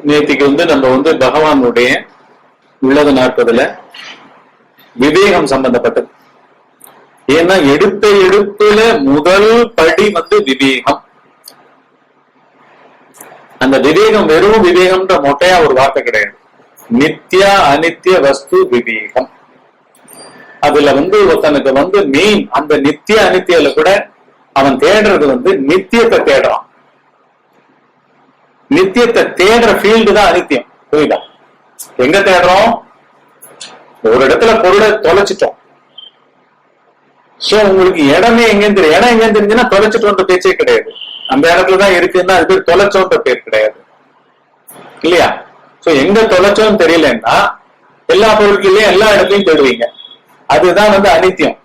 நேத்திக்கு நம்ம பகவானுடைய உள்ளது நாற்பதுல விவேகம் சம்பந்தப்பட்டது. ஏன்னா எடுப்புல முதல் படி விவேகம். அந்த விவேகம் வெறும் விவேகம்ன்ற மொட்டையா ஒரு வார்த்தை கிடையாது. நித்திய அனித்திய வஸ்து விவேகம். அதுல ஒருத்தனுக்கு மெயின் அந்த நித்திய அனித்தியில கூட அவன் தேடுறது நித்தியத்தை தேடுறான். நித்தியத்தை தேடுற ஃபீல்டு தான் அனித்தியம். புரியுதா? எங்க தேடுறோம்? ஒரு இடத்துல பொருளை தொலைச்சிட்டோம். சோ உங்களுக்கு இடமே எங்கன்னு தெரியும். இடம் எங்கன்னு தெரிஞ்சுன்னா தொலைச்சிட்டோன்ற பேச்சே கிடையாது. அந்த இடத்துலதான் இருக்குன்னா அது பேர் தொலைச்சோன்ற பேர் கிடையாது, இல்லையா? சோ எங்க தொலைச்சோன்னு தெரியலன்னா எல்லா பொருட்களையும் எல்லா இடத்துலயும் தேடுவீங்க. அதுதான் அனித்தியம்.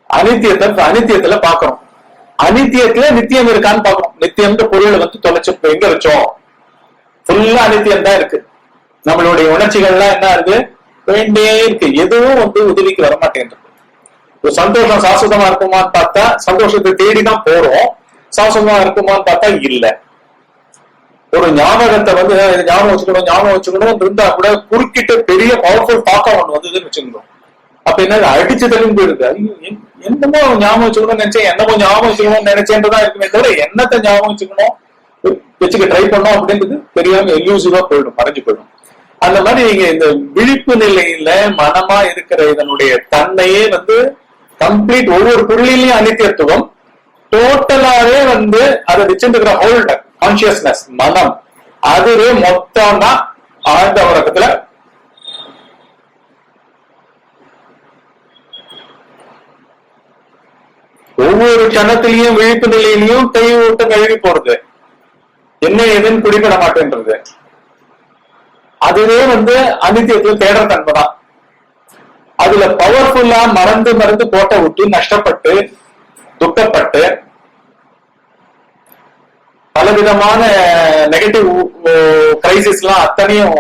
அனித்தியத்துல பாக்குறோம். அனித்தியத்துல நித்தியம் இருக்கான்னு பாக்குறோம். நித்தியம்ன்ற பொருளை தொலைச்சு எங்க வச்சோம்? ஃபுல்லா அனித்தியம் தான் இருக்கு. நம்மளுடைய உணர்ச்சிகள்லாம் என்ன இருக்கு? வேண்டே இருக்கு. எதுவும் உதவிக்கு வரமாட்டேங்குது. ஒரு சந்தோஷம் சாஸ்வதமா இருக்குமான்னு பார்த்தா சந்தோஷத்தை தேடிதான் போறோம். சாஸ்வதமா இருக்குமான்னு பார்த்தா இல்ல. ஒரு ஞாபகத்தை ஞாபகம் வச்சுக்கணும் இருந்தா கூட குறுக்கிட்டு பெரிய பவர்ஃபுல் தாக்கம் ஒண்ணு வந்ததுன்னு வச்சுக்கணும். அப்ப என்ன அடிச்சு தள்ளும் போயிருக்கு. என்னமோ ஞாபகம் வச்சுக்கணும்னு நினைச்சேன், என்னமோ ஞாபகம் வச்சுக்கணும்னு நினைச்சேன்றதா இருக்குமே தவிர என்னத்தை ஞாபகம் வச்சுக்க ட்ரை பண்ணோம் அப்படின்றது தெரியாம எல்யூசிவா போயிடும், மறைஞ்சு போயிடும். அந்த மாதிரி நீங்க இந்த விழிப்பு நிலையில மனமா இருக்கிற இதனுடைய தன்மையே கம்ப்ளீட் ஒவ்வொரு பொருளிலையும் அனித்தியத்துவம் டோட்டலாவே அதை வச்சிருக்கிற ஹோல்டர் கான்சியஸ்னஸ் மனம் அதுவே மொத்தம் தான் ஆழ்ந்த உறக்கத்துல ஒவ்வொரு கணத்திலையும் விழிப்பு நிலையிலையும் கை ஊட்டம் கழுவி போறது, என்ன ஏதுன்னு குடிப்பட மாட்டேன்றது. அதுவே அனித்தியத்தில் தேடுற தன்மைதான். அதுல பவர்ஃபுல்லா மறந்து கோட்டை விட்டு நஷ்டப்பட்டு துக்கப்பட்டு பலவிதமான நெகட்டிவ் கிரைசிஸ் எல்லாம் அத்தனையும்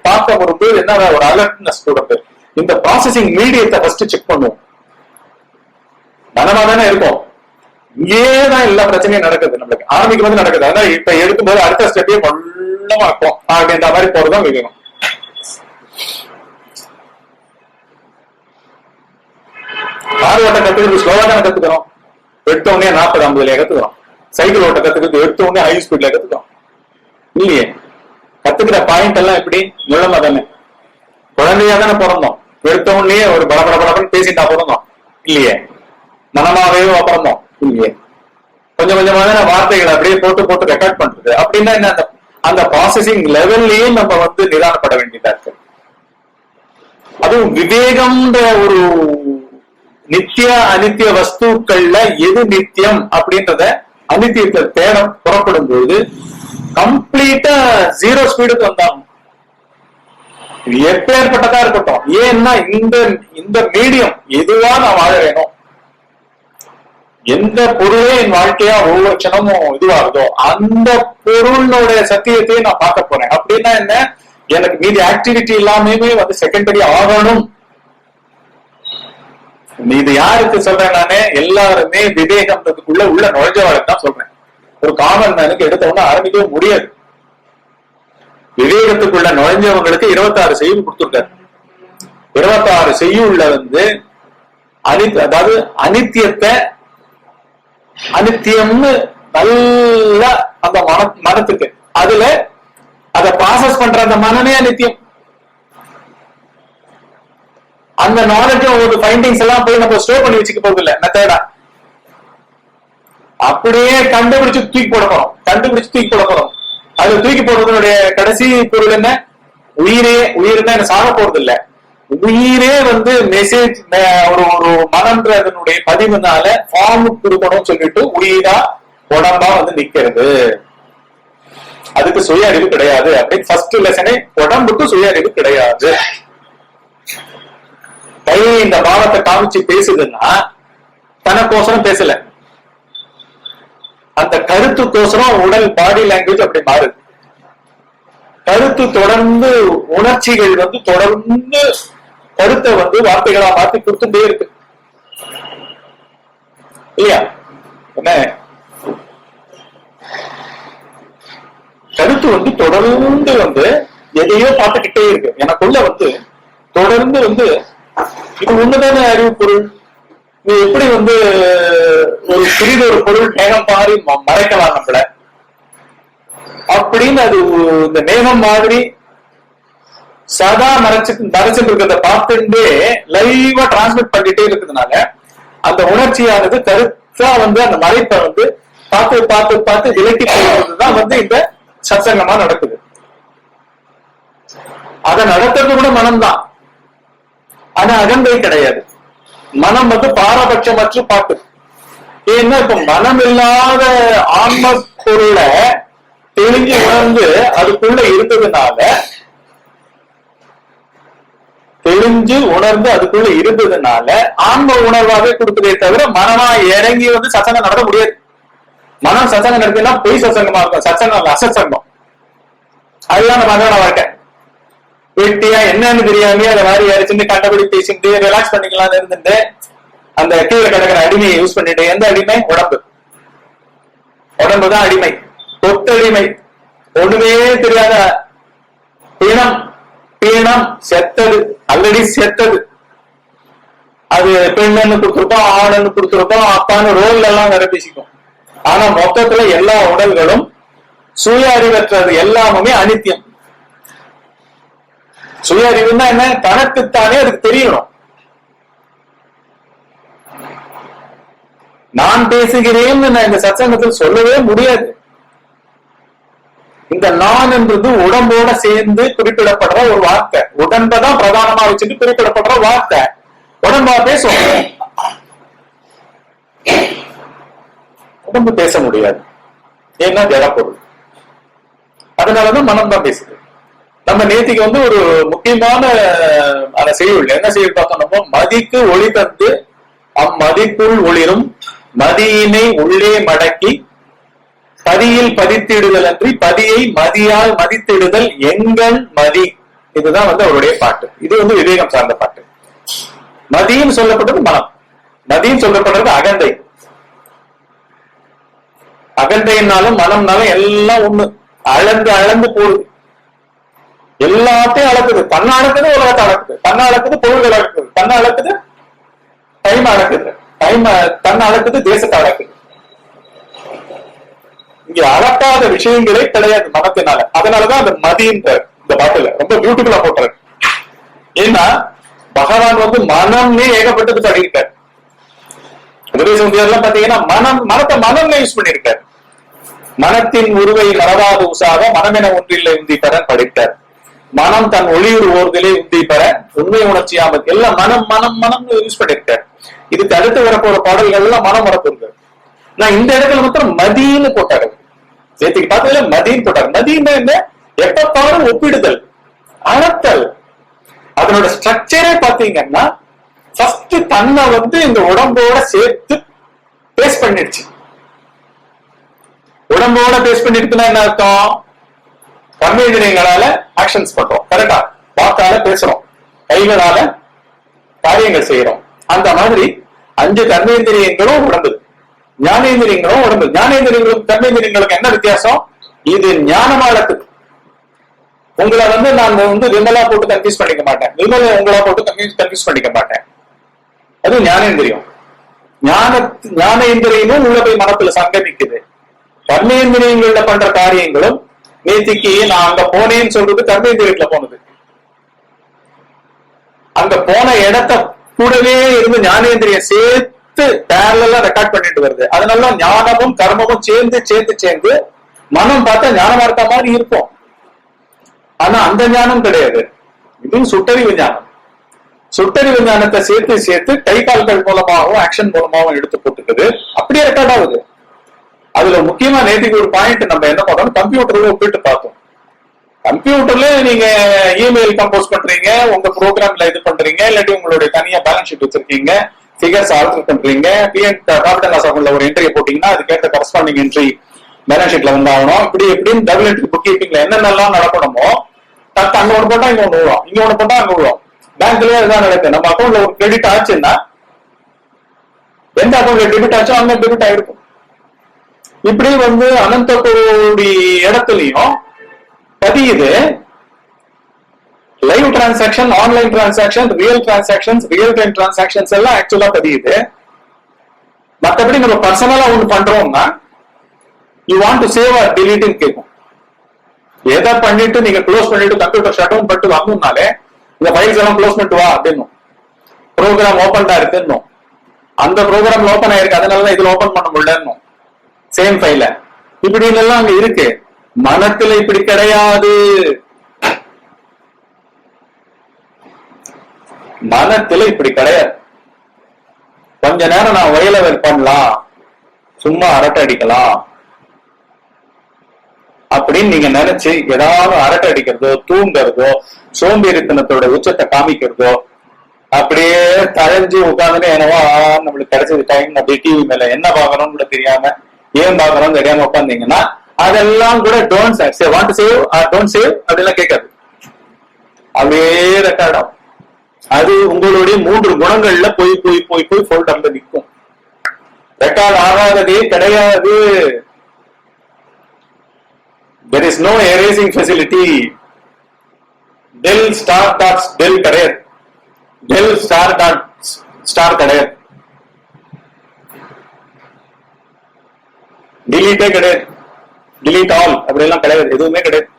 பார்க்க வரும்போது என்ன ஒரு அலர்ட்னஸ் கொடுத்து இந்த ப்ராசஸிங் மீடியத்தை ஃபர்ஸ்ட் செக் பண்ணுவோம். மனமா தானே இருக்கும். இங்கேதான் எல்லா பிரச்சனையும் நடக்குது. நம்மளுக்கு ஆரம்பிக்கும் நடக்குது. அதான் இப்ப எடுக்கும்போது அடுத்த ஸ்டெப்பே மொல்லமா இருக்கும் அப்படின்ற மாதிரி போறதுதான் விவேகம். கார் ஓட்ட கத்துக்கிறது ஸ்லோவா தானே கத்துக்கிறோம். எடுத்த உடனே 40-50 கத்துக்கிறோம். சைக்கிள் ஓட்ட கத்துக்கிறது எடுத்த உடனே ஹை ஸ்பீட்ல கத்துக்கிறோம், இல்லையே? கத்துக்கிற பாயிண்ட் எல்லாம் எப்படி மூலமா தானே. குழந்தையா தானே பிறந்தோம். எடுத்த உடனே ஒரு படபடன்னு பேசிட்டா பிறந்தோம், இல்லையே? மனமாவே பிறந்தோம், இல்லையே? கொஞ்சம் கொஞ்சமா தானே வார்த்தைகளை அப்படியே போட்டு ரெக்கார்ட் பண்றது. அப்படின்னா என்ன? அந்த ப்ராசஸிங் லெவல்லயும் நம்ம நிதானப்பட வேண்டியதா இருக்கு. அதுவும் விவேகம்ன்ற ஒரு நித்திய அனித்திய வஸ்துக்கள்ல எது நித்தியம் அப்படின்றத அனித்தியத்தை தேட புறப்படும் போது கம்ப்ளீட்டா 0 ஸ்பீடுக்கு வந்தாங்க. எப்பேற்பட்டதா இருக்கட்டும். ஏன்னா இந்த மீடியம் எதுவா நான் வாழ வேணும், எந்த பொருளே என் வாழ்க்கையா ஒவ்வொரு க்ஷணமும் இதுவாகுதோ அந்த பொருளுடைய சத்தியத்தையே நான் பார்க்க போறேன். அப்படின்னா என்ன? எனக்கு மீதி ஆக்டிவிட்டி எல்லாமே செகண்டரி ஆகணும். இது யாருக்கு சொல்றேன்? நானே எல்லாருமே விவேகம்ன்றதுக்குள்ள உள்ள நுழைஞ்சவாளுக்கு தான் சொல்றேன். ஒரு காமன் மேனுக்கு எடுத்த உடனே ஆரம்பிக்கவே முடியாது. விவேகத்துக்குள்ள நுழைஞ்சவங்களுக்கு 26 செய்யுள் கொடுத்துருக்காரு. 26 செய்யுள்ல அதாவது அனித்தியத்தை அனித்தியம்னு நல்லா அந்த மனத்துக்கு அதுல அதை ப்ராசஸ் பண்ற அந்த மனமே அனித்தியம். அந்த நாலேஜ் ஒரு ஃபைண்டிங்ஸ் எல்லாம் போய் நம்ம ஸ்டோர் பண்ணி வச்சுக்க போறது இல்ல. மெத்தடா அப்படியே கண்டுபிடிச்சு தூக்கி போட போறோம். அது தூக்கி போடுறதுடைய கடைசி பொருள் என்ன? உயிர்னா என்ன சாக போறது இல்ல. உயிரே மெசேஜ் ஒரு மனம்ன்றதனுடைய பதிவுனால ஃபார்ம் கொடுக்கணும்னு சொல்லிட்டு உயிரா உடம்பா நிக்கிறது. அதுக்கு சுய அறிவு கிடையாது அப்படின்னு ஃபர்ஸ்ட் லெசனே. உடம்புக்கு சுய அறிவு கிடையாது. கை இந்த பாவத்தை காமிச்சு பேசுதுன்னா தனக்கோசரம் பேசல, அந்த கருத்துக்கோசரம் உடல் பாடி லாங்குவேஜ் அப்படி மாறுது. கருத்து தொடர்ந்து உணர்ச்சிகள் தொடர்ந்து கருத்தை வார்த்தைகளா மாத்தி கொடுத்துட்டே இருக்கு, இல்லையா? என்ன கருத்து வந்து தொடர்ந்து வந்து எதையோ பார்த்துக்கிட்டே இருக்கு. எனக்குள்ள வந்து தொடர்ந்து வந்து இது ஒண்ணுதானே அறிவு பொருள், இது எப்படி வந்து ஒரு சிறிது ஒரு பொருள் மேகம் மாறி மறைக்கலாம் நம்மள அப்படின்னு அது இந்த மேகம் மாதிரி சதா மறைச்சிட்டு இருக்கிறத பார்த்துட்டே லைவா டிரான்ஸ்மிட் பண்ணிட்டே இருக்கிறதுனால அந்த உணர்ச்சியானது கருத்தா வந்து அந்த மறைப்பை வந்து பார்த்து பார்த்து பார்த்து விலக்கி போடுறதுதான் வந்து இந்த சத்சங்கமா நடக்குது. அதை நடத்துறது கூட மனம்தான், ஆனா அகந்தை கிடையாது. மனம் வந்து பாரபட்சமற்று பார்த்து. ஏன்னா இப்ப மனம் இல்லாத ஆன்ம பொருளை தெளிஞ்சு உணர்ந்து அதுக்குள்ள இருந்ததுனால ஆன்ம உணர்வாவே கொடுக்குதே தவிர மனமா இறங்கி வந்து சத்சங்கம் நடத்த முடியாது. மனம் சத்சங்கம் நடத்தினா பொய் சத்சங்கமா இருக்கும், சத்சங்கம் அசத்சங்கம். அதுதான் நம்ம அன்றாட வாழ்க்கை. வெட்டியா என்னன்னு தெரியாம அதை மாதிரி அரைச்சுட்டு கண்டபடி பேசிட்டு ரிலாக்ஸ் பண்ணிக்கலாம்னு இருந்துட்டு அந்த கீழே கிடக்கிற அடிமையை யூஸ் பண்ணிட்டு, எந்த அடிமை? உடம்புதான் அடிமை, தொட்டடிமை, ஒண்ணுமே தெரியாத பீனம் செத்தது, ஆல்ரெடி செத்தது. அது பெண்ணுன்னு கொடுத்துருக்கோம், ஆணுன்னு கொடுத்துருக்கோம், அப்பான்னு ரோல் எல்லாம் வேற பேசிக்கும். ஆனா மொத்தத்துல எல்லா உடல்களும் சுய அறிவற்றது, எல்லாமே அனித்தியம். சுய அறிவுன்னா என்ன? தனக்குத்தானே அதுக்கு தெரியணும். நான் பேசுகிறேன்னு நான் இந்த சத்சங்கத்தில் சொல்லவே முடியாது. இந்த நான் என்றது உடம்போட சேர்ந்து குறிப்பிடப்படுற ஒரு வார்த்தை, உடம்பதான் பிரதானமா வச்சுட்டு குறிப்பிடப்படுற வார்த்தை. உடம்பா பேசும், உடம்பு பேச முடியாது, ஏன்னா ஜடப்பொருள். அதனாலதான் மனம் தான் பேசுது. நம்ம நேத்திக்கு வந்து ஒரு முக்கியமான செய்யுள் என்ன செய்யுள் பார்த்தோம்னா, மதிக்கு ஒளி தந்து அம்மதிக்குள் ஒளிரும் மதியினை உள்ளே மடக்கி பதியில் பதித்திடுதல் அன்றி பதியை மதியால் மதித்திடுதல் எங்கன் மதி. இதுதான் வந்து அவருடைய பாட்டு. இது வந்து விவேகம் சார்ந்த பாட்டு. மதியும் சொல்லப்பட்டது மனம், மதியும் சொல்லப்படுறது அகந்தை. அகந்தைனாலும் மனம்னாலும் எல்லாம் ஒண்ணு, அளந்து அளந்து போகுது, எல்லாத்தையும் அளக்குது. தன்னை அளக்குது, உலகத்தை அளக்குது, தன்னை அளக்குது, பொருள்கள் அளக்குது, தன்னை அளக்குது, டைம் அளக்குது, தன்னை அளக்குது, தேசத்தை அளக்குது. இங்க அளக்காத விஷயங்களே கிடையாது மனத்தினால. அதனாலதான் அந்த மதின்ற இந்த பாட்டுல ரொம்ப பியூட்டிஃபுல்லா போட்டாரு. ஏன்னா பகவான் வந்து மனம்னே ஏகப்பட்டது தடிக்கிட்டார். பாத்தீங்கன்னா மனத்தை மனம்னு யூஸ் பண்ணிருக்காரு. மனத்தின் உருவை மறவாது உசாக மனமென ஒன்றில்லை உந்தி பெற படித்தார். மனம் தன் ஒளியுறு ஓர்திலே உந்தி பெற உண்மை உணர்ச்சியாம எல்லாம் மனம் மனம் மனம்னு யூஸ் பண்ணிருக்காரு. இதுக்கு அடுத்து வரப்போற பாடல்கள் எல்லாம் மனம் வரப்போகுது. நான் இந்த இடத்துல மாத்திரம் மதின்னு போட்டாரு. சேர்த்துக்கு பார்த்ததுல மதின்னு போட்டாரு. மதின்னு என்ன? எப்ப பாடும் ஒப்பிடுதல், அளத்தல். அதனோட ஸ்ட்ரக்சரே பாத்தீங்கன்னா ஃபர்ஸ்ட் தன்னை வந்து இந்த உடம்போட சேர்த்து பேஸ் பண்ணிடுச்சு. உடம்போட பேஸ் பண்ணிருக்குன்னா என்ன அர்த்தம்? கர்மேந்திரியங்களால ஆக்ஷன்ஸ் பண்றோம், கரெக்டா? வாக்கால பேசுறோம், கைகளால காரியங்கள் செய்யறோம். அந்த மாதிரி 5 கர்மேந்திரியங்களும் உடம்பு, ஞானேந்திரியங்களும் உடம்பு. ஞானேந்திரியங்களுக்கும் கர்மேந்திரியங்களுக்கு என்ன வித்தியாசம்? இது ஞானமாலத்துக்கு. உங்களை வந்து நான் வந்து விமலா போட்டு கன்ஃபியூஸ் பண்ணிக்க மாட்டேன், விமல உங்களா போட்டு கன்ஃபியூஸ் பண்ணிக்க மாட்டேன். அது ஞானேந்திரியம். ஞானேந்திரியமும் உள்ள போய் மனத்துல சங்கமிக்குது. கர்மேந்திரியங்கள்ல பண்ற காரியங்களும், நேத்திக்கு நான் அங்க போனேன்னு சொல்றது கர்மேந்திரியத்துல போனது. அங்க போன இடத்த கூடவே இருந்து ஞானேந்திரியம் சேர்த்து பேரலா ரெக்கார்ட் பண்ணிட்டு வருது. அதனால ஞானமும் கர்மமும் சேர்ந்து சேர்ந்து சேர்ந்து மனம் பார்த்தா ஞானமா இருக்க மாதிரி இருக்கும். ஆனா அந்த ஞானம் கிடையாது, இது சுட்டறிவு ஞானம். சுட்டறிவு ஞானத்தை சேர்த்து சேர்த்து கை கால்கள் மூலமாகவும் ஆக்ஷன் மூலமாகவும் எடுத்து போட்டுக்குது, அப்படியே ரெக்கார்ட் ஆகுது. அதுல முக்கியமா நேற்றுக்கு ஒரு பாயிண்ட் நம்ம என்ன பண்றோம், கம்ப்யூட்டர்ல ஒப்பிட்டு பார்த்தோம். கம்ப்யூட்டர்ல நீங்க இமெயில் கம்போஸ் பண்றீங்க, உங்க ப்ரோக்ராம்ல இது பண்றீங்க, இல்லாட்டி உங்களுடைய தனியா பேலன்ஸ் ஷீட் வச்சிருக்கீங்க, ஃபிகர்ஸ் ஆல்டர் பண்றீங்க, ப்ராஃபிட் அண்ட் லாஸ் அக்கவுண்ட்ல ஒரு என்ட்ரியை போட்டீங்கன்னா அதுக்கேற்ற கரஸ்பாண்டிங் என்ட்ரி பேலன்ஸ் ஷீட்ல வந்து ஆகணும். இப்படி எப்படின்னு டபுள் என்ட்ரி புக் கீப்பிங்ல என்னென்னலாம் நடக்கணுமோ தத்து அங்க ஒண்ணு போட்டா இங்க ஒண்ணு விழும், இங்க ஒண்ணு போட்டா அங்க விழும். பேங்க்லயே இதுதான் நடக்குது. நம்ம அக்கௌண்ட்ல ஒரு கிரெடிட் ஆச்சுன்னா எந்த அக்கௌண்ட்ல டெபிட் ஆச்சோ அங்க டெபிட் ஆயிருக்கும். இப்படி வந்து அனந்த கோடி இடத்துலயும் பதியுது. Live transaction, online transaction, real transactions, real time transactions எல்லாம் ஆக்சுவலா பதியுது. மற்றபடி நம்ம பர்சனலா ஒண்ணு பண்றோம்னா you want to save or delete கேட்கும். எதை பண்ணிட்டு நீங்க க்ளோஸ் பண்ணிட்டு கம்ப்யூட்டர் ஷட் டவுன் பண்ணிட்டு வாங்கணும்னாலே இந்த ஃபைல்ஸ் எல்லாம் க்ளோஸ் பண்ணிட்டு வா அப்படின்னு. ப்ரோக்ராம் ஓபன்டா இருக்குன்னு, அந்த ப்ரோக்ராம் ஓபன் ஆயிருக்கு அதனாலதான் இதுல ஓபன் பண்ண முடியலன்னு, சேம் ஃபைல இப்படி எல்லாம் அங்க இருக்கு. மனத்துல இப்படி கிடையாது. மனத்துல இப்படி கிடையாது. கொஞ்ச நேரம் நான் வயல பண்ணலாம், சும்மா அரட்டை அடிக்கலாம் அப்படின்னு நீங்க நினைச்சு ஏதாவது அரட்டை அடிக்கிறதோ, தூங்குறதோ, சோம்பேறித்தனத்தோட உச்சத்தை காமிக்கிறதோ, அப்படியே தழைஞ்சு உட்காந்துட்டு என்னவோ நம்மளுக்கு கிடைச்சது டைம் அப்படி டிவி மேல என்ன பாக்குறோம்னு கூட தெரியாம, ஏன் பாக்குறோம்னு தெரியாம உட்காந்தீங்கன்னா அதெல்லாம் கூட don't save, want to save or don't save அப்படிலாம் கேட்காது. அப்படியே ரெக்கார்ட் ஆகும். அது உங்களுடைய 3 குணங்கள்ல போய் போய் போய் போய் ஃபோல்டர்ல நிற்கும். ரெக்கார்ட் ஆகாததே கிடையாது. There is no erasing facility. Del star dot del கிடையாது. del star dot star கிடையாது. delete கிடையாது. delete all அப்படி எல்லாம் கிடையாது. எதுவுமே கிடையாது.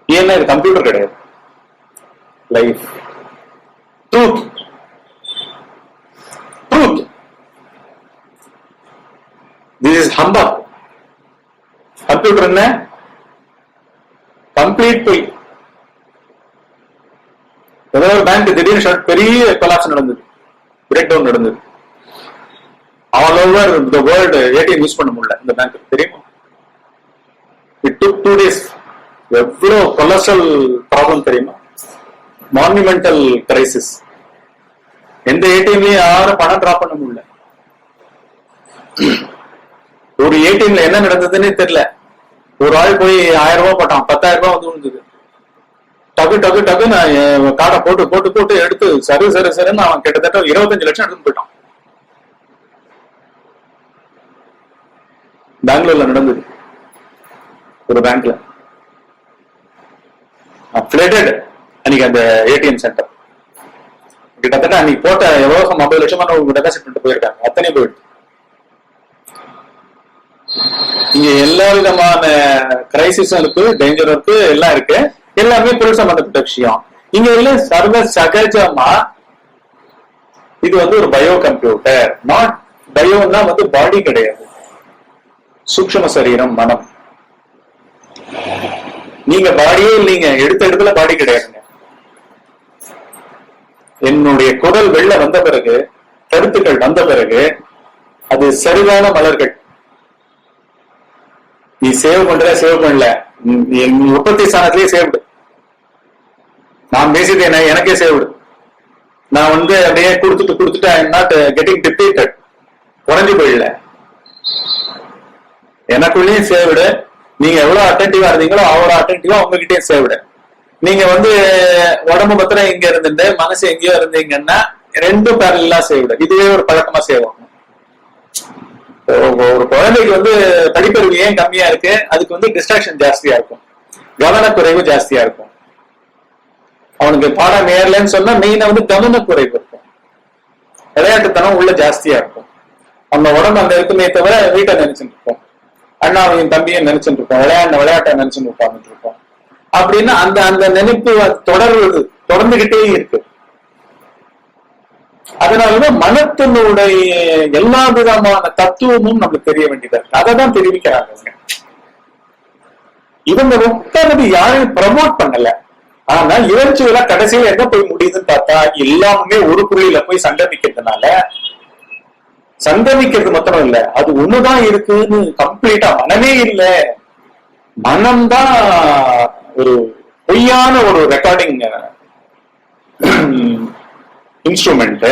ஏன்னா இது கம்ப்யூட்டர் கிடையாது. Life truth truth this is ஹம்பா. கம்ப்யூட்டர் என்ன? கம்ப்ளீட் போய் ஏதாவது ஒரு பேங்க் திடீர்னு பெரிய கொலாப்ஸ் நடந்தது, பிரேக் டவுன் நடந்தது. All over the world ATM use பண்ண முடியல இந்த பேங்க், தெரியுமா? It took 2 days. எவ்வளவு கொலஸ்ட்ரல் ப்ராப்ளம் தெரியுமா? Monumental crisis. எந்த ஏடிஎம்லயும் யாரும் பணம் டிராப் பண்ண முடியல. ஒரு ஏடிஎம்ல என்ன நடந்ததுன்னு தெரியல. ஒரு ஆள் போய் 1000 ரூபாய் போட்டான், 10,000 ரூபாய் வந்து விழுந்தது. டக்கு டக்கு டக்கு நான் கார்டை போட்டு போட்டு போட்டு எடுத்து சரி சரி சரின்னு அவன் கிட்டத்தட்ட 25 லட்சம் எடுத்து போயிட்டான். பெங்களூர்ல நடந்தது ஒரு பேங்க்ல. ஃபிளட்டட் அன்னைக்கு அந்த ஏடிஎம் சென்டர். கிட்டத்தட்ட அன்னைக்கு போட்ட எவ்வளவு 50 லட்சமா டெபாசிட் பண்ணிட்டு போயிருக்காங்க, அத்தனை போயிடுது. இங்க எல்லா விதமான கிரைசிஸும் இருக்கு, டேஞ்சரும் இருக்கு, எல்லாம் இருக்கு. எல்லாமே பொருள் சம்பந்தப்பட்ட விஷயம். இங்க இல்ல சர்வ சகஜமா இது வந்து ஒரு பயோ கம்ப்யூட்டர். நாட் பயோன்னா வந்து பாடி கிடையாது, சூக்ஷ்ம சரீரம், மனம். நீங்க பாடியே இல்லைங்க, எடுத்த இடத்துல பாடி கிடையாதுங்க. என்னுடைய குரல் வெளில வந்த பிறகு, கருத்துக்கள் வந்த பிறகு, அது சரிவான மலர்கள். நீ சேவ் பண்ற சேவ் பண்ணல, உற்பத்தி ஸ்தானத்திலேயே சேவ்டு. நான் பேசிட்டு என்ன எனக்கே சேவ்டு. நான் வந்து அப்படியே கொடுத்துட்டு I am not getting depleted, குறைஞ்சு போயிடல. எனக்குள்ளேயும் சேவ்டு. நீங்க எவ்வளவு அட்டென்டிவா இருந்தீங்களோ அவ்வளவு அட்டென்டிவா உங்ககிட்டயும் சேவ்டு. நீங்க வந்து உடம்பு பத்திரம் இங்க இருந்துட்டு மனசு எங்கேயோ இருந்தீங்கன்னா 2 பேரலா சேவ்டு. இதுவே ஒரு பழக்கமா சேவ் ஆகும். ஒரு குழந்தைக்கு வந்து படிப்பறிவு ஏன் கம்மியா இருக்கு? அதுக்கு வந்து டிஸ்ட்ராக்ஷன் ஜாஸ்தியா இருக்கும், கவனக்குறைவு ஜாஸ்தியா இருக்கும். அவனுக்கு பாடம் ஏறலன்னு சொன்னா மெயினா வந்து கவனக்குறைவு இருக்கும், விளையாட்டுத்தனம் உள்ள ஜாஸ்தியா இருக்கும். நம்ம உடம்பு அந்த இருக்குமே தவிர வீட்டை நினைச்சுட்டு இருப்போம், அண்ணாவையும் தம்பியும் நினைச்சுட்டு இருப்போம், விளையாட்டை நினைச்சுட்டு உட்கார்ந்துட்டு இருப்போம். அப்படின்னா அந்த அந்த நினைப்பு தொடர்ந்துகிட்டே இருக்கு. அதனாலதான் மனத்தினுடைய எல்லா விதமான தத்துவமும் நம்மளுக்கு தெரிய வேண்டியது. அதை தான் தெரிவிக்கிறாங்க. இவங்க உட்கார்ந்து யாரையும் ப்ரமோட் பண்ணல. ஆனா இவர்ச்சுவலா கடைசியில என்ன போய் முடியுதுன்னு பார்த்தா எல்லாமே ஒரு புள்ளியில போய் சங்கமிக்கிறதுனால, சங்கமிக்கிறது மாத்திரம் இல்ல, அது ஒண்ணுதான் இருக்குன்னு கம்ப்ளீட்டா மனமே இல்ல. மனம்தான் ஒரு பொய்யான ஒரு ரெக்கார்டிங் இன்ஸ்ட்ருமெண்ட்,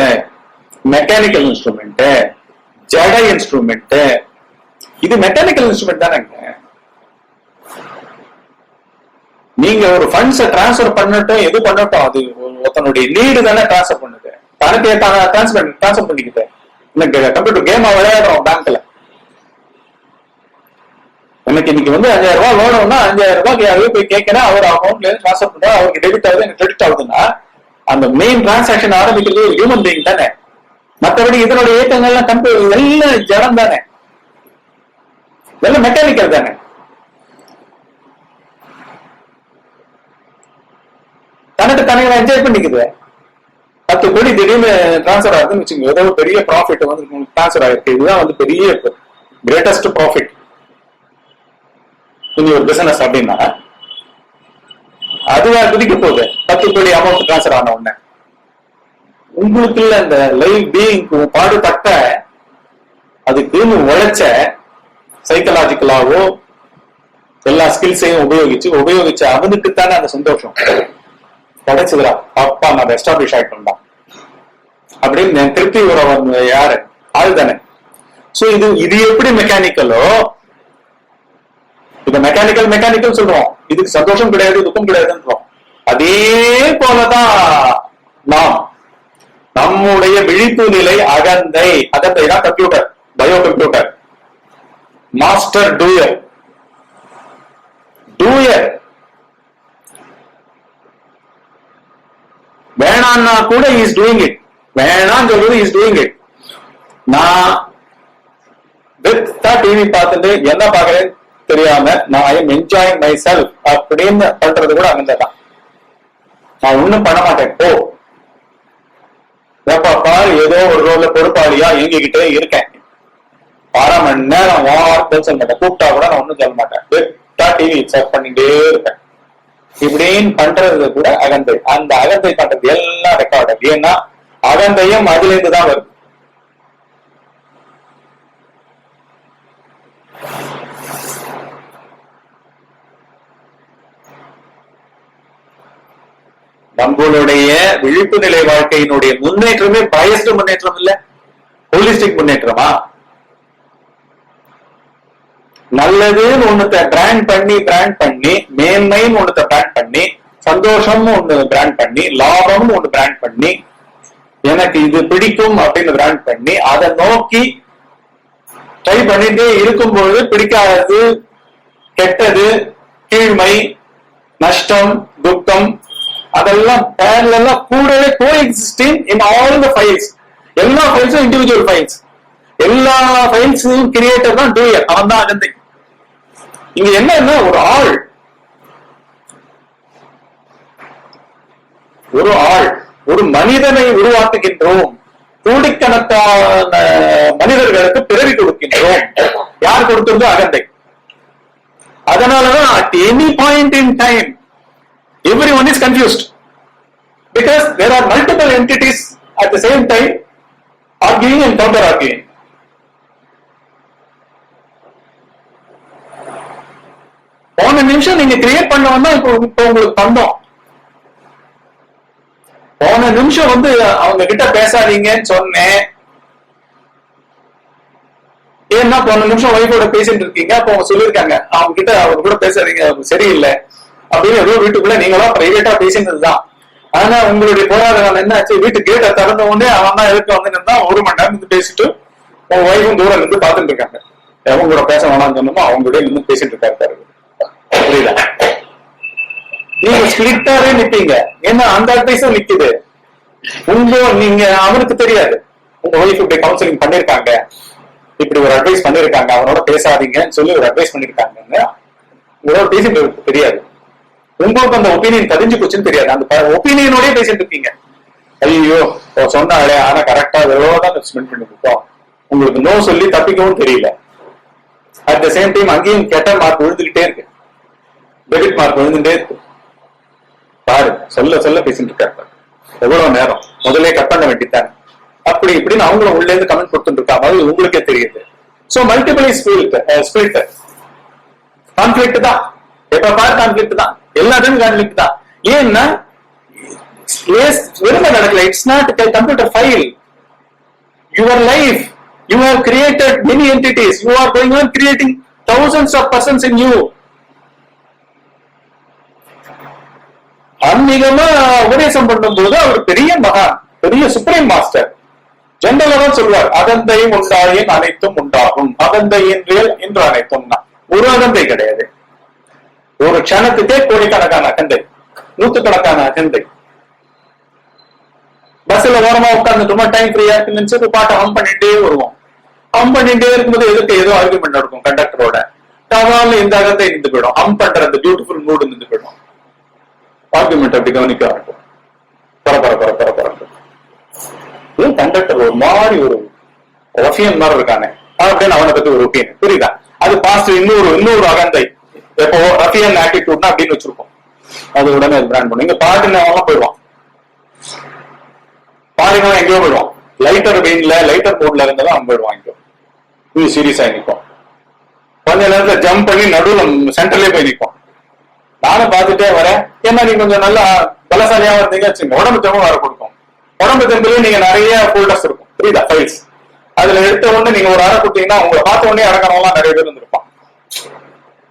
மெக்கானிக்கல் இன்ஸ்ட்ருமெண்ட், ஜட இன்ஸ்ட்ருமெண்ட். இது மெக்கானிக்கல் இன்ஸ்ட்ருமெண்ட் தானேங்க. நீங்க ஒரு ஃபண்ட்ஸை டிரான்ஸ்பர் பண்ணட்டும், எது பண்ணட்டும், அது ஒருத்தனுடைய நீடு தானே டிரான்ஸ்பர் பண்ணுது. தனக்கு டிரான்ஸ்பர் பண்ணிக்கிட்டு கம்ப்யூட்டர் கேமா விளையாடுறோம் பேங்க்ல. எனக்கு இன்னைக்கு வந்து 5000 ரூபாய் லோன் 5000 ரூபாய் போய் கேட்கிறேன், அவர் அக்கௌண்ட்ல ட்ரான்ஸ்ஃபர் பண்றா, அவருக்கு டெபிட் ஆகுது, எனக்கு கிரெடிட் ஆகுதுன்னா அந்த மெயின் டிரான்சாக்சன் ஆரம்பிக்கிறது ஒரு ஹியூமன் பீயிங் தானே. மற்றபடி இதனோட இயக்கங்கள்லாம் கம்ப்யூட்டர் எல்லாம் ஜடம் தானே, எல்லாம் மெக்கானிக்கல் தானே. தனக்கு தனியாக என்ஜாய் பண்ணிக்குது. 10 கோடி திடீர்னு டிரான்ஸ்பர் ஆகுதுன்னு வச்சுக்கோங்க, ஏதோ பெரிய ப்ராஃபிட் வந்து டிரான்ஸ்பர் ஆயிருக்கு. இதுதான் வந்து பெரிய கிரேட்டஸ்ட் ப்ராஃபிட் நீங்க ஒரு பிசினஸ் அப்படின்னா. அதுவா குதிக்க போகுது 10 கோடி அமௌண்ட் டிரான்ஸ்பர் ஆன உடனே. உங்களுக்கு இல்ல இந்த லைவ் பீயிங் பாடுபட்ட அதுக்குன்னு உழைச்ச சைக்கலாஜிக்கலாவோ எல்லா ஸ்கில்ஸையும் உபயோகிச்சு அவனுக்குத்தானே அந்த சந்தோஷம் கிடைச்சதுரா. அப்பா நான் எஸ்டாப்ளிஷ் ஆயிட்டோம்டா அப்படின்னு திருப்தி உறவன் யாரு ஆள் தானே. சோ இது எப்படி மெக்கானிக்கலோ, இப்ப மெக்கானிக்கல் சொல்றோம், இதுக்கு சந்தோஷம் கிடையாது துக்கம் கிடையாதுன்றோம். அதே போலதான் நாம் நம்முடைய விழிப்பு நிலை அகந்தை தான் computer, bio computer, master doer. வேணான்னா கூட இஸ் டூயிங் இட், வேணான்னு சொல்றது இஸ் டூயிங் இட். நான் டிவி பார்த்துட்டு என்ன பாக்குறேன் தெரியாம நான் I am enjoying myself அப்படின்னு பண்றது கூட அங்கதான். நான் ஒண்ணும் பண்ண மாட்டேன். பாரு ஏதோ ஒரு ரோல்ல பொறுப்பாளியா இயங்கிக்கிட்டே இருக்கேன், 1/2 மணி நேரம் வார்த்தை சொல்ல மாட்டேன், கூப்பிட்டா கூட நான் ஒண்ணும் சொல்ல மாட்டேன், டிவி சர்ச் பண்ணிட்டே இருப்பேன். இப்படின்னு பண்றது கூட அகந்தை. அந்த அகந்தை பண்றது எல்லாம் ரெக்கார்டு. ஏன்னா அகந்தையும் அதுல இருந்து தான் வருது. நம்மளுடைய விழிப்பு நிலை வாழ்க்கையினுடைய முன்னேற்றமே பயஸ்ட் முன்னேற்றம் இல்ல, ஹோலிஸ்டிக் முன்னேற்றமா? நல்லதுன்னு ஒண்ணுத்த பிராண்ட் பண்ணி மேன்மைன்னு ஒண்ணுத்த பிராண்ட் பண்ணி, சந்தோஷம்னு ஒண்ணு பிராண்ட் பண்ணி, லாபம்னு ஒண்ணு பிராண்ட் பண்ணி, எனக்கு இது பிடிக்கும் அப்படின்னு பிராண்ட் பண்ணி அதை நோக்கி ட்ரை பண்ணிட்டே இருக்கும்போது பிடிக்காதது, கெட்டது, கீழ்மை, நஷ்டம், துக்கம் அதெல்லாம் பேரலா கூடவே கோஎக்ஸிஸ்டிங் இன் ஆல் தி ஃபைல்ஸ். எல்லா ஃபைல்ஸும் இண்டிவிஜுவல் ஃபைல்ஸ், எல்லா ஃபைல்ஸும் கிரியேட்டர் தான் டூயர், அவன் தான் அகந்தை. இங்க என்னன்னா ஒரு ஆள் ஒரு மனிதனை உருவாக்குகின்றோம், கோடிக்கணக்கான மனிதர்களுக்கு பிறவி கொடுக்கின்றோம். யார் கொடுத்திருந்தோ அகந்தை. அதனாலதான் at any point in time everyone is confused because there are multiple entities at the same time arguing and counter arguing. போன நிமிஷம் நீங்க கிரியேட் பண்ணவன்னா இப்போ உங்களுக்கு தந்தோம். போன நிமிஷம் வந்து அவங்க கிட்ட பேசாதீங்கன்னு சொன்னேன். ஏன்னா போன நிமிஷம் ஒய்ஃபோட பேசிட்டு இருக்கீங்க, அப்ப அவங்க சொல்லியிருக்காங்க அவங்க கிட்ட அவங்க கூட பேசாதீங்க சரியில்லை அப்படின்னு ஏதோ வீட்டுக்குள்ள நீங்களா பிரைவேட்டா பேசினதுதான். ஆனா உங்களுடைய போராட்டம் என்ன ஆச்சு, வீட்டு கேட்டை திறந்த உடனே அவன் தான் எதுக்கு வந்து 1 மணி நேரம் இருந்து பேசிட்டு உங்க ஒய்ஃபும் தூரம் இருந்து பாத்துட்டு இருக்காங்க. எவங்க கூட பேச வேணாம்னு சொன்னமோ அவங்க கூட இருந்து பேசிட்டு இருக்காரு. புரியுதா? நீங்க ஸ்பிளிட்டாவே நிப்பீங்க. ஏன்னா அந்த அட்வைஸும் நிக்குது. நீங்க அவனுக்கு தெரியாது உங்க ஒய்ஃப் இப்படி கவுன்சிலிங் பண்ணிருக்காங்க, இப்படி ஒரு அட்வைஸ் பண்ணிருக்காங்க, அவனோட பேசாதீங்கன்னு சொல்லி ஒரு அட்வைஸ் பண்ணிருக்காங்க. உங்களோட பேசிட்டு தெரியாது. உங்களுக்கு அந்த ஒப்பீனியன் பதிஞ்சு போச்சுன்னு தெரியாது. அந்த ஒப்பீனியனோடய பேசிட்டு இருக்கீங்க. ஐயோ சொன்னாலே ஆனா கரெக்டா தான் ஸ்பெண்ட் பண்ணி கொடுத்தோம். உங்களுக்கு நோ சொல்லி தப்பிக்கவும் தெரியல. அட் த சேம் டைம் அங்கேயும் கெட்ட மார்க் விழுந்துகிட்டே இருக்கு, டெபிட் மார்க் விழுந்துட்டே இருக்கு. பாரு சொல்ல பேசிட்டு இருக்காரு. எவ்வளவு நேரம் முதலே கட் பண்ண வேண்டித்தானே. அப்படி இப்படின்னு அவங்களும் உள்ள இருந்து கமெண்ட் கொடுத்துட்டு இருக்காங்க. அது உங்களுக்கே தெரியுது. சோ மல்டிபிள் ஸ்பிரிட் கான்ஃபிளிக்ட் தான். எப்ப பாரு கான்ஃபிளிக்ட் தான், எல்லாத்துக்கும் கான்ஃபிளிக்ட் தான். ஏன்னா வெறுமை நடக்கல. It's not computer file. Your life, you have created many entities. You are going on creating thousands of persons in you. ஆன்மீகமா உபதேசம் பண்ணும் போது அவர் பெரிய மகான், பெரிய சுப்ரீம் மாஸ்டர். ஜெனரலா தான் சொல்வார், அகந்தையும் உண்டாயின் அனைத்தும் உண்டாகும், அகந்தையின் என்று அனைத்தும். ஒரு அகந்தை கிடையாது, ஒரு க்ஷணத்துக்கே கோடிக்கணக்கான அகந்தை, நூத்துக்கணக்கான அகந்தை. பஸ்ல ஓரமா உட்கார்ந்துட்டோமா, டைம் ஃப்ரீயா இருக்குன்னு பாட்டை ஹம் பண்ணிட்டே வருவோம். ஹம் பண்ணிட்டே இருக்கும்போது எதுக்கு ஏதோ ஆர்குமெண்ட் நடக்கும் கண்டக்டரோட, டவால இந்த அகந்தை நின்று போயிடும், ஹம் பண்ற அந்த பியூட்டிஃபுல் மூடு நின்று போயிடும். ஆர்குமெண்ட் அப்படி கவனிக்க இருக்கும். கண்டக்டர் ஒரு மாதிரி ஒரு ரஃபியன் மாதிரி இருக்கானே அப்படின்னு அவனை பத்தி ஒரு ஒப்பீனியன், புரியுதா? அது பாஸ்ட் இன்னொரு அகந்தை. எப்போ ரஃபியன் ஆட்டிடியூட்னா அப்படின்னு வச்சிருக்கோம், அது உடனே அது பிராண்ட் பண்ணும். இங்க பாட்டுன்னு போயிடுவான், பாருங்க எங்கேயோ போயிடுவான். லைட்டர் வெயின்ல லைட்டர் போர்ட்ல இருந்ததான் அவன் போயிடுவான். இங்க சீரியஸா நிற்கும், கொஞ்ச நேரத்துல ஜம்ப் பண்ணி நடுவில் சென்டர்லயே போய் நிற்கும். நானும் பார்த்துட்டே வரேன், ஏன்னா நீங்க கொஞ்சம் நல்லா பலசாலியாவும் இருந்தீங்க வச்சுங்க, உடம்பு தெம்பு வர கொடுக்கும். உடம்பு தெம்புலயே நீங்க நிறைய ஃபோல்டர்ஸ் இருக்கும், புரியுதா, ஃபைல்ஸ். அதுல எடுத்த உடனே நீங்க ஒரு அறை கொடுத்தீங்கன்னா உங்களை பார்த்த உடனே இறங்கறவங்களாம் நிறைய பேர் இருந்திருப்பான்.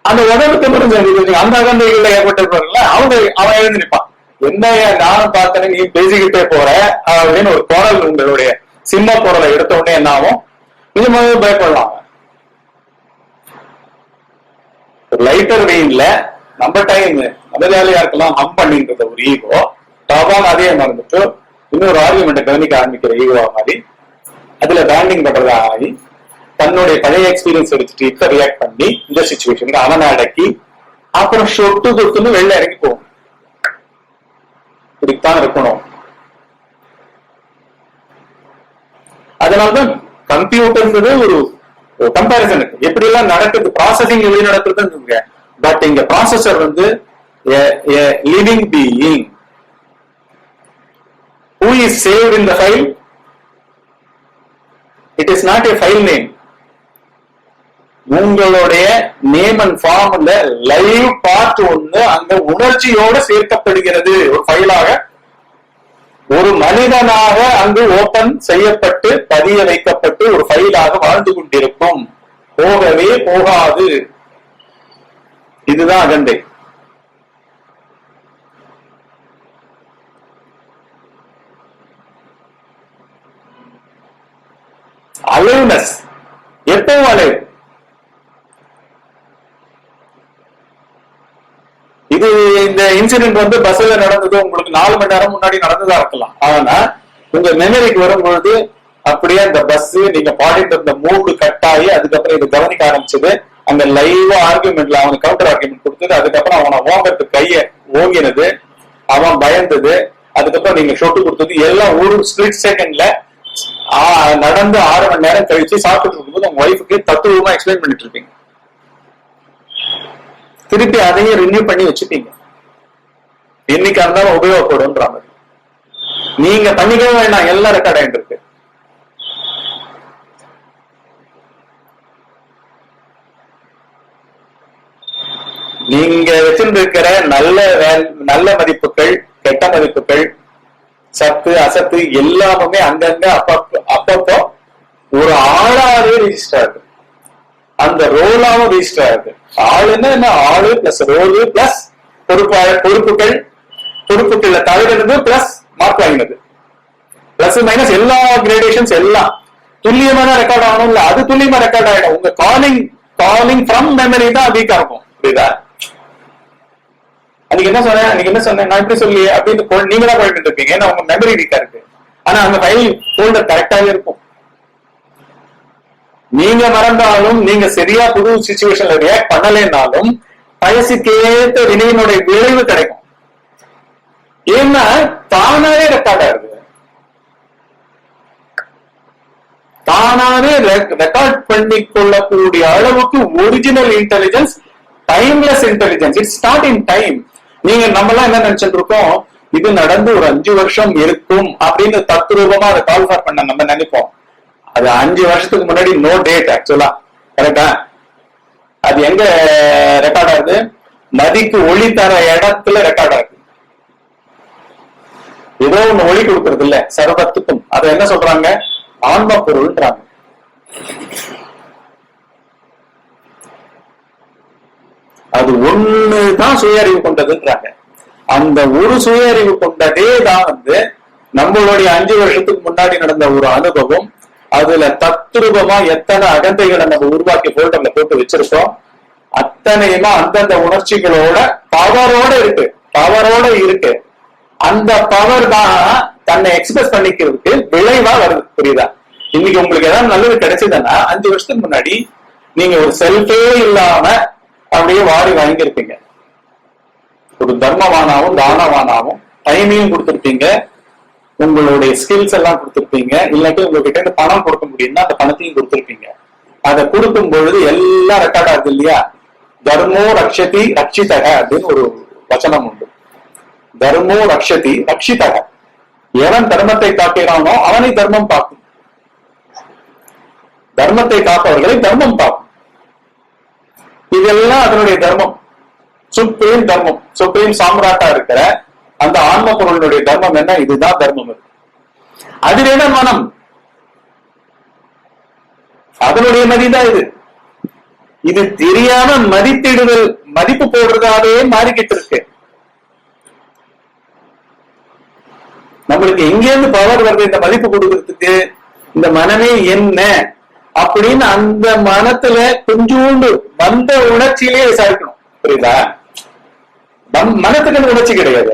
அந்த உடம்பு தெம்பு அந்த அகந்தைகள்ல ஏற்பட்டிருப்பாங்கல்ல, அவன் எழுந்து நிற்பான். என்ன நானும் பார்த்தேன்னு நீ பேசிக்கிட்டே போற அப்படின்னு ஒரு குரல், உங்களுடைய சிம்ம குரலை எடுத்த உடனே என்ன ஆகும், இது மாதிரி பயப்படலாம். லைட்டர் வெயின்ல நம்ம டைம் மதஜாலியா இருக்கலாம் ஹம் பண்ணின்றத ஒரு ஈகோ, டாபான் அதே மறந்துட்டு இன்னொரு ஆர்குமெண்ட்டை கவனிக்க ஆரம்பிக்கிற ஈகோவா மாதிரி அதுல பேண்டிங் பண்றதா ஆகி தன்னுடைய பழைய எக்ஸ்பீரியன்ஸ் எடுத்துட்டு இப்ப ரியாக்ட் பண்ணி இந்த சிச்சுவேஷனுக்கு அவனை அடக்கி அப்புறம் சொட்டு தொட்டுன்னு வெளில இறங்கி போகும். இப்படித்தான் இருக்கணும். அதனால்தான் கம்ப்யூட்டர்ன்றது ஒரு கம்பேரிசனுக்கு எப்படி எல்லாம் நடக்குது, ப்ராசஸிங் எப்படி நடக்குதுன்னு. பட் இங்க ப்ராசஸர் வந்து living being who is saved in the file. It is not a file name. உங்களுடைய நேம் அண்ட் ஃபார்ம்ல லைவ் பார்ட் ஒண்ணு அங்க உணர்ச்சியோடு சேர்க்கப்படுகிறது, ஒரு ஃபைலாக, ஒரு மனிதனாக அங்கு ஓபன் செய்யப்பட்டு பதிய வைக்கப்பட்டு ஒரு ஃபைலாக வாழ்ந்து கொண்டிருக்கும், போகவே போகாது. இதுதான் அகந்தை. அலைவ்னஸ், எப்பவும் அலைவ். இது இந்த இன்சிடென்ட் வந்து பஸ்ல நடந்தது உங்களுக்கு 4 மணி நேரம் முன்னாடி நடந்ததா இருக்கலாம். ஆனா உங்க மெமரிக்கு வரும்பொழுது அப்படியே அந்த பஸ் நீங்க பாடிட்டு இருந்த மூடு கட் ஆகி அதுக்கப்புறம் இது கவனிக்க ஆரம்பிச்சது, அந்த லைவா ஆர்குமெண்ட்ல அவனுக்கு கவுண்டர் ஆர்குமெண்ட் கொடுத்தது, அதுக்கப்புறம் அவனை ஓங்கறது கைய ஓங்கினது, அவன் பயந்தது, அதுக்கப்புறம் நீங்க ஷொட்டு கொடுத்தது எல்லாம் ஒரு ஸ்பிளிட் செகண்ட்ல நடந்து 6 மணி நேரம் கழிச்சு சாப்பிட்டு இருக்கும்போது உங்க ஒய்ஃபுக்கு தத்துவமா எக்ஸ்பிளைன் பண்ணிட்டு இருப்பீங்க. திருப்பி அதையும் ரினியூ பண்ணி வச்சுப்பீங்க, என்னைக்கா இருந்தாலும் உபயோகப்படும்ன்ற மாதிரி. நீங்க பண்ணிக்கவே வேண்டாம், எல்லாம் ரெக்கார்ட் ஆயிட்டு இருக்கு. நீங்க வச்சிருந்திருக்கிற நல்ல மதிப்புகள், கெட்ட மதிப்புகள், சத்து அசத்து எல்லாமே அங்கங்க அப்பப்போ ஒரு ஆளாவே ரிஜிஸ்டர் ஆகுது, அந்த ரோலாவும் ரிஜிஸ்டர் ஆகுது. ஆளுன்னா என்ன, ஆளு பிளஸ் ரோலு பிளஸ் பொறுப்புகள், பொறுப்புகள்ல தவிர்த்து பிளஸ் மார்க் வாங்கினது, பிளஸ் மைனஸ் எல்லா கிரேடேஷன்ஸ் எல்லாம் துல்லியமான ரெக்கார்ட் ஆகணும். இல்ல அது துல்லியமா ரெக்கார்ட் ஆயிடும். உங்க காலிங் ஃப்ரம் மெமரி தான் வீக்கா இருக்கும், புரியுதா? அன்னைக்கு என்ன சொன்னேன் நான் இப்படி சொல்லி அப்படின்னு நீங்க தான் போயிட்டு இருப்பீங்க, ஏன்னா உங்க மெமரி வீக்கா இருக்கு. ஆனா அந்த ஃபைல் ஃபோல்டர் கரெக்டாவே இருக்கும். நீங்க மறந்தாலும், நீங்க சரியா புது சிச்சுவேஷன்ல ரியாக்ட் பண்ணலைன்னாலும் பழசுக்கேற்ற வினையினுடைய விளைவு கிடைக்கும். ஏன்னா தானாவே ரெக்கார்ட் ஆகுது, தானாவே ரெக்கார்ட் பண்ணி கொள்ளக்கூடிய அளவுக்கு original intelligence, timeless intelligence. It's not in time. நீங்க நம்மளாம் என்ன நினைச்சிட்டு இருக்கோம், இது நடந்து ஒரு 5 வருஷம் இருக்கும் அப்படின்னு தத்ரூபமா அதை கால்ஃபார் பண்ண நம்ம நினைப்போம். அது 5 வருஷத்துக்கு முன்னாடி நோ டேட் ஆக்சுவலா, கரெக்டா? அது எங்க ரெக்கார்ட் ஆகுது? நதிக்கு ஒளி தர இடத்துல ரெக்கார்ட் ஆகுது. ஏதோ ஒண்ணு ஒளி கொடுக்கறது இல்ல சர்வத்துக்கும். அதை என்ன சொல்றாங்க? ஆன்ம பொருள்ன்றாங்க. அது ஒண்ணுதான் சுய அறிவு கொண்டதுன்றாங்க. அந்த ஒரு சுய அறிவு கொண்டதே தான் நம்மளுடைய 5 வருஷத்துக்கு முன்னாடி நடந்த ஒரு அனுபவம், அதுல தத்ரூபமா எத்தனை அகந்தைகளை நம்ம உருவாக்கி போல்டர்ல போட்டு வச்சிருக்கோம், அத்தனையுமா அந்தந்த உணர்ச்சிகளோட பவரோட இருக்கு. அந்த பவர் தான் தன்னை எக்ஸ்பிரஸ் பண்ணிக்கிறதுக்கு விளைவா வருது. புரியுதா? இன்னைக்கு உங்களுக்கு ஏதாவது நல்லது கிடைச்சதுன்னா 5 வருஷத்துக்கு முன்னாடி நீங்க ஒரு செல்ஃபே இல்லாம அப்படியே வாடி வாங்கியிருப்பீங்க. ஒரு தர்மவானாவும் தானவானாவும் டைமையும் கொடுத்துருப்பீங்க, உங்களுடைய ஸ்கில்ஸ் எல்லாம் கொடுத்துருப்பீங்க. இல்லாட்டி உங்ககிட்ட இருந்து பணம் கொடுக்க முடியும்னா அந்த பணத்தையும் கொடுத்துருப்பீங்க. அதை கொடுக்கும் பொழுது எல்லாம் ரெக்கார்ட் ஆகுது இல்லையா? தர்மோ ரக்ஷதி ரக்ஷிதக அப்படின்னு ஒரு வச்சனம் உண்டு. தர்மோ ரக்ஷதி ரக்ஷிதக. எவன் தர்மத்தை காக்கிறானோ அவனை தர்மம் பார்க்கும். தர்மத்தை காப்பவர்களை தர்மம் பார்க்கும். இதெல்லாம் அதனுடைய தர்மம். சுப்ரீம் தர்மம், சுப்ரீம் சாம்ராட்டா இருக்கிற அந்த ஆன்ம பொருளுடைய தர்மம் என்ன? இதுதான் தர்மம். அது வேணா மனம், அதனுடைய மதிதான் இது. இது தெரியாம மதிப்பிடுதல், மதிப்பு போடுறதாவே மாறிக்கிட்டு இருக்கு. நம்மளுக்கு எங்கேருந்து பவர் வருது இந்த மதிப்பு கொடுக்கறதுக்கு? இந்த மனமே என்ன அப்படின்னு அந்த மனத்துல கொஞ்சோண்டு வந்த உணர்ச்சியிலேயே விசாரிக்கணும். புரியுதா? மனத்துக்கு உணர்ச்சி கிடையாது.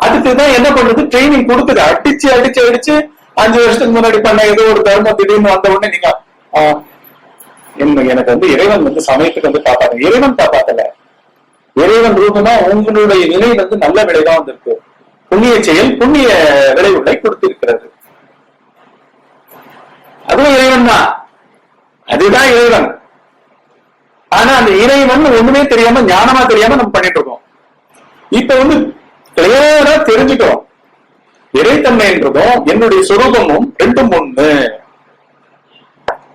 அதுக்குதான் என்ன பண்றது? ட்ரைனிங் கொடுக்குது. அடிச்சு 5 வருஷத்துக்கு முன்னாடி பண்ண ஏதோ ஒரு தர்மம் திடீர்னு வந்த உடனே நீங்க எனக்கு இறைவன் சமயத்துக்கு காப்பாங்க. இறைவன் காப்பாத்தல, இறைவன் ரூபமா உங்களுடைய நிலை நல்ல விலைதான் வந்திருக்கு. புண்ணிய செயல் புண்ணிய விளைவுகளை கொடுத்திருக்கிறது. அதுவும் இறைவன் தான், அதுதான் இறைவன். ஆனா அந்த இறைவன் ஒண்ணுமே தெரியாம ஞானமா தெரியாம நம்ம பண்ணிட்டு இருக்கோம். இப்ப கிளியரா தெரிஞ்சுக்கிறோம், இறைத்தன்மை என்றதும் என்னுடைய சுரூபமும் ரெண்டும் ஒண்ணு.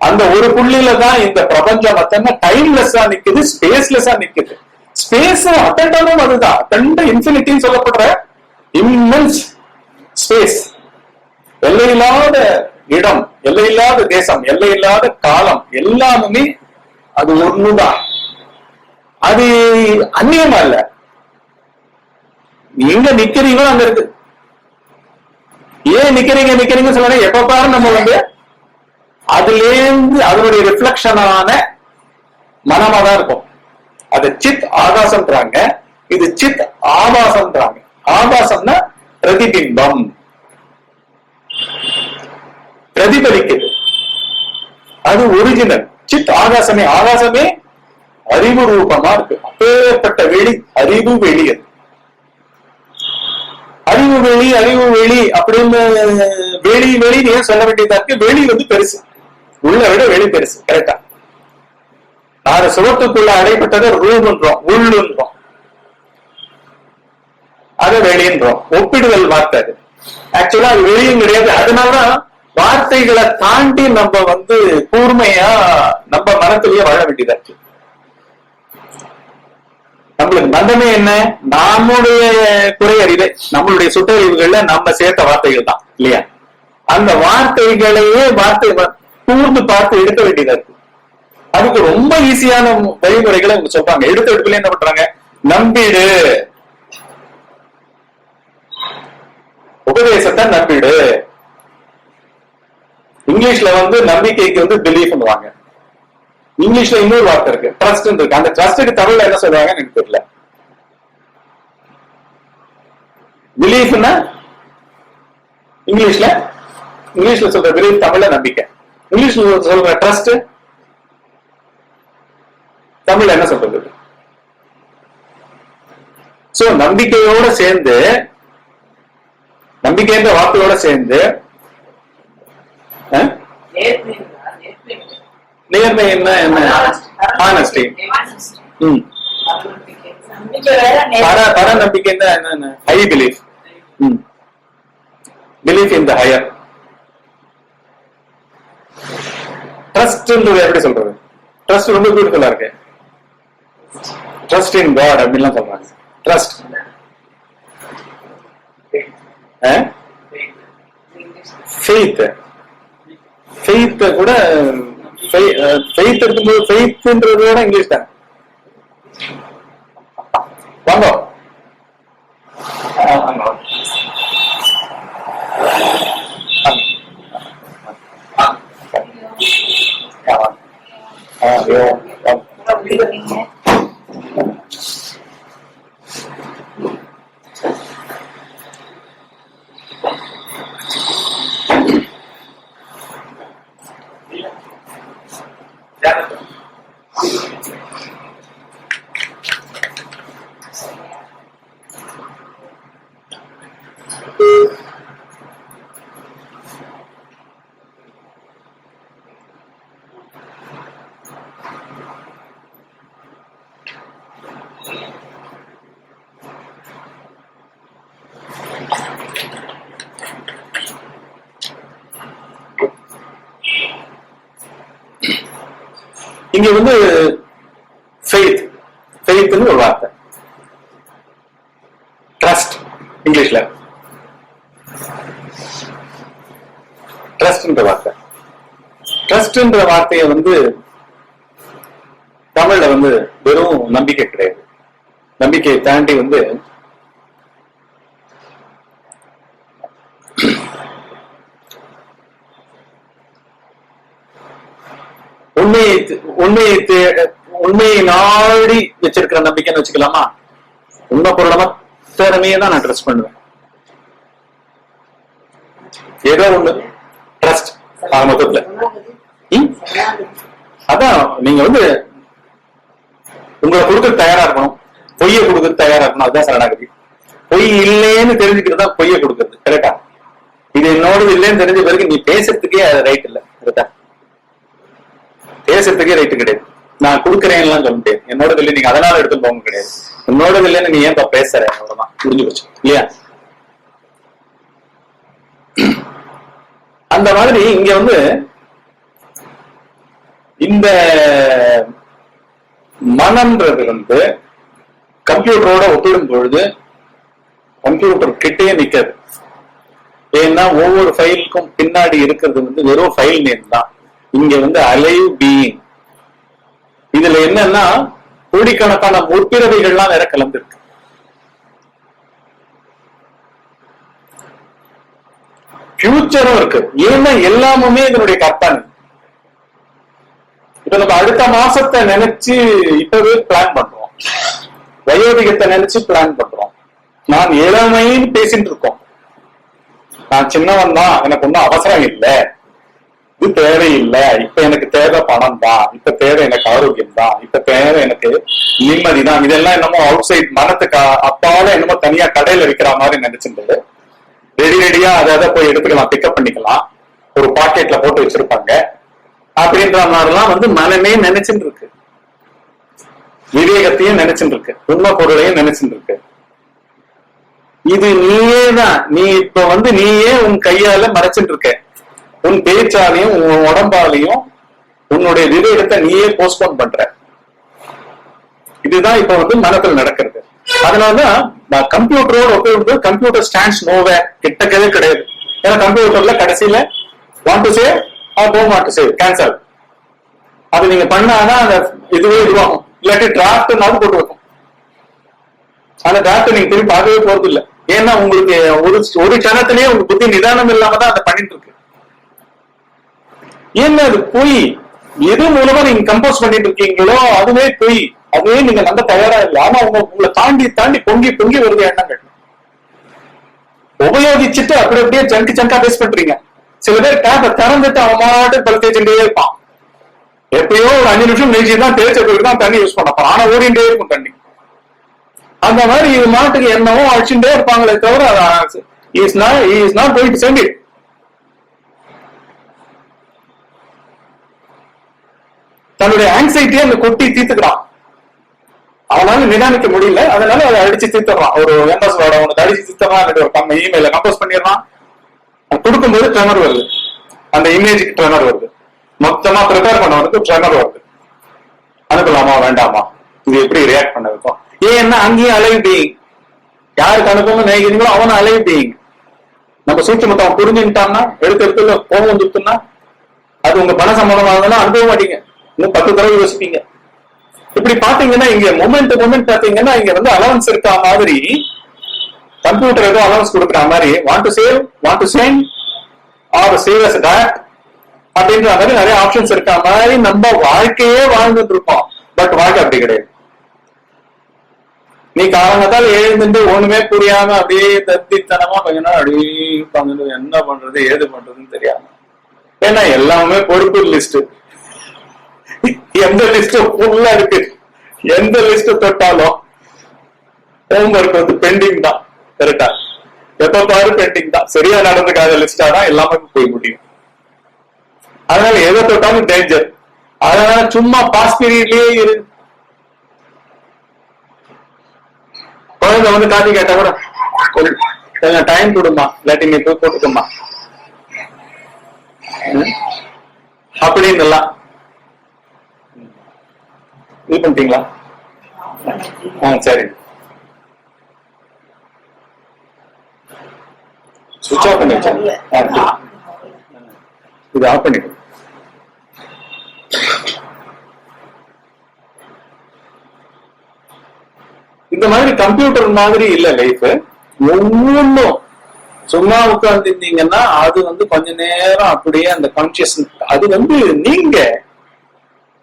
அந்த ஒரு புள்ளியில தான் இந்த பிரபஞ்சம் அத்தனை டைம்லெஸ்ஸா நிக்குது, ஸ்பேஸ்லெஸ்ஸா நிக்குது. ஸ்பேஸ் அட்டண்டமும் அதுதான். அட்டண்ட இன்ஃபினிட்டின்னு சொல்லப்படுற இம்மென்ஸ் ஸ்பேஸ், எல்லையில்லாத இடம், எல்லையில்லாத தேசம், எல்லையில்லாத காலம், எல்லாமே அது ஒண்ணுதான். அது அந்நியமா இல்ல. நீங்க நிக்கிறீங்களோ அங்க இருக்கு. ஏன் நிக்கிறீங்க சொல்ல, எப்ப பாரு நம்ம அதுலேருந்து அதனுடைய ரிஃப்ளக்ஷனான மனமா தான் இருக்கும். அது சித் ஆகாசம்ன்றாங்க, இது சித் ஆபாசம்ன்றாங்க. ஆபாசம்னா பிரதிபிம்பம், பிரதிபலிக்குது. அது ஒரிஜினல். சித் ஆகாசமே, ஆகாசமே அறிவு ரூபமா இருக்கு. அப்பேற்பட்ட வெளி, அறிவு வெளி. அறிவு வெளி அப்படின்னு வெளி ஏன் சொல்ல வேண்டியதா இருக்கு? வெளி பெருசு, உள்ள விட வெளி பெருசு. கரெக்டா? 6 சுவத்துக்குள்ள அடைப்பட்டதை ரூம்ன்றோம், உள்ளுன்றோம், அது வெளின்றோம். ஒப்பிடுதல் வார்த்தை அது. ஆக்சுவலா அது வெளியும் கிடையாது. அதனாலதான் வார்த்தைகளை தாண்டி நம்ம கூர்மையா நம்ம மனத்திலேயே வாழ வேண்டியதாச்சு. நம்மளுக்கு பந்தமே என்ன? நம்முடைய குறையறிவை, நம்மளுடைய சுற்றறிவுகள்ல நம்ம சேர்த்த வார்த்தைகள் தான் இல்லையா? அந்த வார்த்தைகளையே கூர்ந்து பார்த்து எடுக்க வேண்டியதா இருக்கு. அதுக்கு ரொம்ப ஈஸியான வழிமுறைகளை சொல்றாங்க. எடுப்புல என்ன பண்றாங்க? நம்பிடு, உபதேசத்தை நம்பிடு. இங்கிலீஷ்ல நம்பிக்கைக்கு பிலீஃப் பண்ணுவாங்க. இங்கிலீஷ்ல இன்னொரு வார்த்தை இருக்கு, ட்ரஸ்ட் இருக்கு. அந்த ட்ரஸ்டுக்கு தமிழ்ல என்ன சொல்றாங்கன்னு எனக்கு தெரியல. பிலீஃப்னா இங்கிலீஷ்ல சொல்ற பிலீஃப், தமிழ்ல நம்பிக்கை. இங்கிலீஷ்ல சொல்ற ட்ரஸ்ட் தமிழ்ல என்ன சொல்றது? சோ நம்பிக்கையோட சேர்ந்து, நம்பிக்கைன்ற வார்த்தையோட சேர்ந்து நேர்மை என்ன? ஆனஸ்டி. பர நம்பிக்கை என்ன? ஹை பிலீஃப், பிலீஃப் இன் தி ஹையர். ட்ரஸ்ட் எப்படி சொல்றது? ட்ரஸ்ட் ரொம்ப பியூட்டிஃபுல்லா இருக்கு. ட்ரஸ்ட் இன் காட் அப்படின்லாம் சொல்றாங்க. Trust, faith. ஃபெய்த் கூட ஃபெய்த் இருக்கும்போது, ஃபெய்த்ன்றதோட இங்கிலீஷ் தான். வாங்க இங்க வந்து ஃபெய்த், ஃபெய்த்னு ஒரு வார்த்தை, ட்ரஸ்ட் இங்கிலீஷ்ல ட்ரஸ்ட்ன்ற வார்த்தை. ட்ரஸ்ட்ன்ற வார்த்தையை வந்து தமிழ்ல வந்து வெறும் நம்பிக்கை கிடையாது. நம்பிக்கையை தாண்டி வந்து உண்மையை நாடி வச்சிருக்கிற நம்பிக்கைன்னு வச்சுக்கலாமா? உண்மை பொருளமா திறமையே தான் நான் ட்ரஸ்ட் பண்ணுவேன். ஏதோ ஒண்ணு ட்ரஸ்ட் மொத்தத்துல. அதான் நீங்க வந்து உங்களை கொடுக்க தயாரா இருக்கணும், பொய்ய கொடுக்க தயாரா இருக்கணும். அதுதான் சரணாகதி. பொய் இல்லைன்னு தெரிஞ்சுக்கிறது தான் பொய்ய கொடுக்கறது. கரெக்டா? இது என்னோடது இல்லைன்னு தெரிஞ்ச பிறகு நீ பேசுறதுக்கே அது ரைட் இல்லை. கரெக்டா? பேசுறதுக்கே ரைட்டு கிடையாது. நான் கொடுக்குறேன்லாம் சொல்ல முடியாது. என்னோடது இல்லை, நீங்க அதனால எடுத்து போக கிடையாது. என்னோடது இல்லைன்னு நீ ஏன் பேசுற? அவ்வளவுதான், புரிஞ்சு போச்சு இல்லையா? அந்த மாதிரி இங்க வந்து இந்த மனம்ன்றது வந்து கம்ப்யூட்டரோட ஒப்பிடும் பொழுது கம்ப்யூட்டர் கிட்டே நிக்காது. ஏன்னா ஒவ்வொரு ஃபைலுக்கும் பின்னாடி இருக்கிறது வந்து வெறும் ஃபைல் நேம் தான். இங்க வந்து அலைவ் பீயிங். இதுல என்னன்னா கோடிக்கணக்கான முற்பிறவைகள்லாம் வேற கலந்துருக்கு. ஃபியூச்சரும் இருக்கு. ஏன்னா எல்லாமுமே இதனுடைய கற்பனை. இப்ப நம்ம அடுத்த மாசத்தை நினைச்சு இப்பவே பிளான் பண்றோம், வயோதிகத்தை நினைச்சு பிளான் பண்றோம். நான் இளமைன்னு பேசிட்டு இருக்கோம். நான் சின்னவன் தான், எனக்கு ஒன்னும் அவசரம் இல்லை, இது தேவையில்லை, இப்ப எனக்கு தேவை பணம் தான், இப்ப தேவை எனக்கு ஆரோக்கியம் தான், இப்ப தேவை எனக்கு நிம்மதி தான். இதெல்லாம் என்னமோ அவுட் சைட் மனத்துக்கு அப்பால என்னமோ தனியா கடையில விற்கிற மாதிரி நினைச்சுட்டு ரெடியா அதை போய் எடுத்துக்கலாம், பிக்கப் பண்ணிக்கலாம், ஒரு பாக்கெட்ல போட்டு வச்சிருப்பாங்க அப்படின்ற மாதிரிலாம் வந்து மனமே நினைச்சுட்டு இருக்கு. விவேகத்தையும் நினைச்சுட்டு இருக்கு, உண்மை பொருளையும் நினைச்சுட்டு இருக்கு. இது நீயே தான். நீ இப்ப வந்து நீயே உன் கையால மறைச்சுட்டு இருக்க. உன் பேச்சாலையும் உன் உடம்பாலையும் உன்னுடைய விவேகத்தை நீயே போஸ்ட்போன் பண்ற. இதுதான் இப்ப வந்து மனத்தில் நடக்கிறது. அதனாலதான் கம்ப்யூட்டரோட ஒப்பிடும்போது கம்ப்யூட்டர் ஸ்டாண்ட்ஸ் நோவேர், கிட்டக்கவே கிடையாது. ஏன்னா கம்ப்யூட்டர்ல கடைசியில want to save or don't want to save, cancel. அது நீங்க பண்ணாதான் அந்த இதுவே இதுவாகும். இல்லாட்டி டிராஃப்ட்னாலும் போட்டு வைக்கும். அந்த டிராஃப்ட் நீங்க திரும்பி பார்க்கவே போறது இல்லை. ஏன்னா உங்களுக்கு ஒரு கணத்திலேயே உங்க புத்தி நிதானம் இல்லாம தான் அதை பண்ணிட்டு இருக்கு. ஏன்னா அது பொய். எது மூலமா நீங்க கம்போஸ் பண்ணிட்டு இருக்கீங்களோ அதுவே பொய். அதுவே நீங்க நம்ப தயாரா இல்லை. ஆனா உங்களை தாண்டி தாண்டி பொங்கி பொங்கி வருது எண்ணங்கள். உபயோகிச்சுட்டு அப்படி அப்படியே ஜங்கா பேஸ் பண்றீங்க. சில பேர் டேப்பை திறந்துட்டு அவன் மாட்டு பல தேய்ச்சுட்டே இருப்பான். எப்பயோ ஒரு 5 நிமிஷம் நெய்ச்சி தான் தேய்ச்ச பிறகு தான் தண்ணி யூஸ் பண்ணப்பான். ஆனா ஓடிண்டே இருக்கும் தண்ணி. அந்த மாதிரி இது மாட்டுக்கு என்னவோ அழிச்சுட்டே இருப்பாங்களே தவிர is not going to send it. தன்னுடைய ஆங்ஸைட்டியை அந்த கொட்டி தீர்த்துக்கிறான். அவனால நிதானிக்க முடியல, அதனால அதை அடிச்சு தீர்த்துறான். ஒரு எம்எஸ் வேர்ட உனக்கு அடிச்சு தீர்த்தமா ஒரு இமெயில கம்போஸ் பண்ணிடுறான். கொடுக்கும்போது ட்ரெமர் வருது, அந்த இமேஜுக்கு ட்ரெமர் வருது, மொத்தமா ப்ரிப்பேர் பண்ணவனுக்கு ட்ரெமர் வருது. அனுப்பலாமா வேண்டாமா, இது எப்படி ரியாக்ட் பண்ண வைக்கும்? ஏன்னா அங்கேயும் அலைவ் பீயிங். யாருக்கு அனுப்பணும்னு நினைக்கிறீங்களோ அவனும் அலைவ் பீயிங். நம்ம சூட்சமத்தை அவன் புரிஞ்சுட்டான்னா, எடுத்து கோபம் வந்துட்டுன்னா, அது உங்க பண சம்பந்தமானதுன்னா அனுப்ப மாட்டீங்க. இன்னும் 10 தடவை யோசிப்பீங்க. இப்படி பாத்தீங்கன்னா இங்க மொமெண்ட் பாத்தீங்கன்னா இங்க வந்து அலவன்ஸ் இருக்கா மாதிரி, கம்ப்யூட்டர் ஏதோ அலவன்ஸ் கொடுக்குற மாதிரி, want to save, want to send or save as that அப்படின்ற மாதிரி நிறைய ஆப்ஷன்ஸ் இருக்கா மாதிரி நம்ம வாழ்க்கையே வாழ்ந்துட்டு இருக்கோம். பட் வாழ்க்கை அப்படி கிடையாது. நீ காலங்கத்தால் எழுந்துட்டு ஒண்ணுமே புரியாம அப்படியே தத்தித்தனமா கொஞ்ச நாள் அப்படியே உட்காந்து என்ன பண்றது ஏது பண்றதுன்னு தெரியாம. ஏன்னா எல்லாமே பொறுப்பு லிஸ்ட். எந்த லிஸ்ட் ஃபுல்லா இருக்கு, எந்த லிஸ்ட் தொட்டாலும் ஹோம்ஒர்க் வந்து பெண்டிங் தான். கரெக்டா? எப்ப பாரு பெண்டிங் தான். சரியா நடந்துக்காத லிஸ்டா தான் எல்லாமே போய் முடியும். அதனால எதை தொட்டாலும் டேஞ்சர். அதனால சும்மா பாஸ் பீரியட்லயே இரு. குழந்தை வந்து காப்பி கேட்டா கூட கொஞ்சம் டைம் கொடுமா, இல்லாட்டி நீ போய் போட்டுக்கோமா அப்படின்னு எல்லாம் இது பண்ணிட்டீங்களா? சரி, சுவிட்ச் ஆஃப் பண்ணி வச்சேன். இது ஆஃப் பண்ணிடு. இந்த மாதிரி கம்ப்யூட்டர் மாதிரி இல்ல லைஃப். ஒவ்வொன்றும் சும்மா உட்கார்ந்துருந்தீங்கன்னா அது வந்து கொஞ்ச நேரம் அப்படியே அந்த கான்சியஸ், அது வந்து நீங்க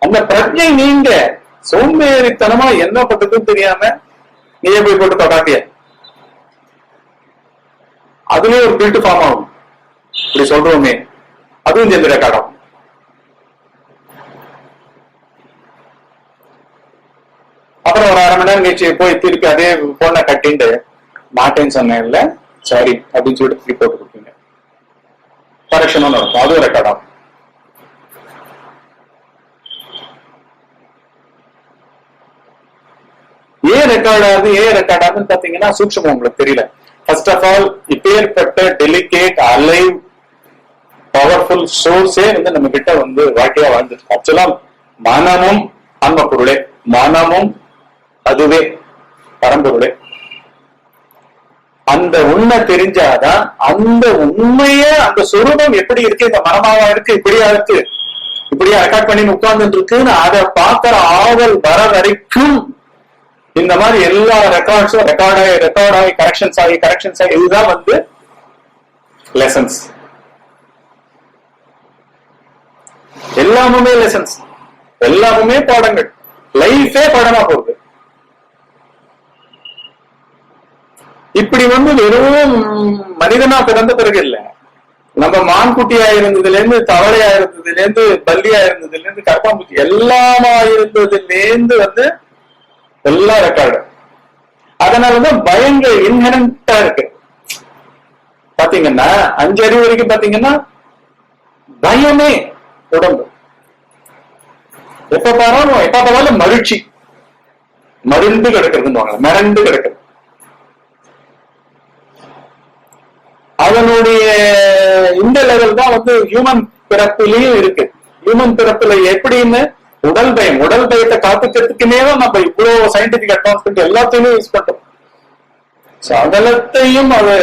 அந்த பிரஜை, நீங்க சோம்பேறித்தனமா என்ன பண்றதுன்னு தெரியாம நீயே போய் போட்டு தொடாட்டிய அதுலயே ஒரு பில்ட் ஃபார்ம் ஆகும். இப்படி சொல்றோமே, அதுவும் சேர்ந்து ரெக்கார்ட் ஆகும். அப்புறம் ஒரு அரை மணி நேரம் கழிச்சு போய் திருப்பி அதே போன கட்டிட்டு மாட்டேன்னு சொன்னேன்ல சாரி அப்படின்னு சொல்லிட்டு திருப்பி போட்டு கொடுப்பீங்க. கரெக்ஷனும் நடக்கும், அதுவும் ரெக்கார்ட் ஆகும். ஏன் ரெக்கார்ட் ஆகுது, ஏன் ரெக்கார்ட் ஆகுதுன்னு பாத்தீங்கன்னா சூட்சமம் உங்களுக்கு தெரியல. ஃபர்ஸ்ட் ஆஃப் ஆல், இப்பேற்பட்ட டெலிகேட் அலைவ் பவர்ஃபுல் சோர்ஸே வந்து நம்ம கிட்ட வந்து வாழ்க்கையா வாழ்ந்துட்டு. ஆக்சுவலா மனமும் ஆன்ம பொருளே, மனமும் அதுவே பரம்பொருளே. அந்த உண்மை தெரிஞ்சாதான் அந்த உண்மைய, அந்த சொரூபம் எப்படி இருக்கு, இந்த மனமாவா இருக்கு, இப்படியா இருக்கு, இப்படியா ரெக்கார்ட் பண்ணி உட்கார்ந்து இருக்குன்னு அதை பார்க்கிற ஆவல் வர வரைக்கும் இந்த மாதிரி எல்லா ரெக்கார்ட்ஸும் ரெக்கார்ட் ஆகி கரெக்ஷன்ஸ் ஆகி இதுதான் வந்து லெசன்ஸ். எல்லாமுமே லெசன்ஸ், எல்லாமுமே பாடங்கள். லைஃபே பாடமா போகுது. இப்படி வந்து வெறும் மனிதனா பிறந்த பிறகு இல்ல, நம்ம மான்குட்டியா இருந்ததுல இருந்து, தவளையா இருந்ததுல இருந்து, பல்லியா இருந்ததுல இருந்து, கற்பாம்பூச்சி எல்லாமா இருந்ததுல இருந்து வந்து எல்லாம் ரெக்கார்டு. அதனாலதான் பயங்கர இன்ஹெரண்டா இருக்கு. பாத்தீங்கன்னா 5 அறிவு வரைக்கும் பாத்தீங்கன்னா பயமே உடம்பு. எப்ப பார்த்தாலும் மகிழ்ச்சி, மருந்து கிடக்குறதுன்னு மிரண்டு கிடக்குது. அதனுடைய இந்த லெவல் தான் வந்து ஹியூமன் பிறப்பிலையும் இருக்கு. ஹியூமன் பிறப்புல எப்படின்னு உடல் பயம், உடல் பயத்தை காத்துக்கிறதுக்குமே தான் நம்ம இவ்வளவு சயின்டிபிக் அட்வான்ஸ்மெண்ட் எல்லாத்தையுமே யூஸ் பண்றோம். சகலத்தையும் அது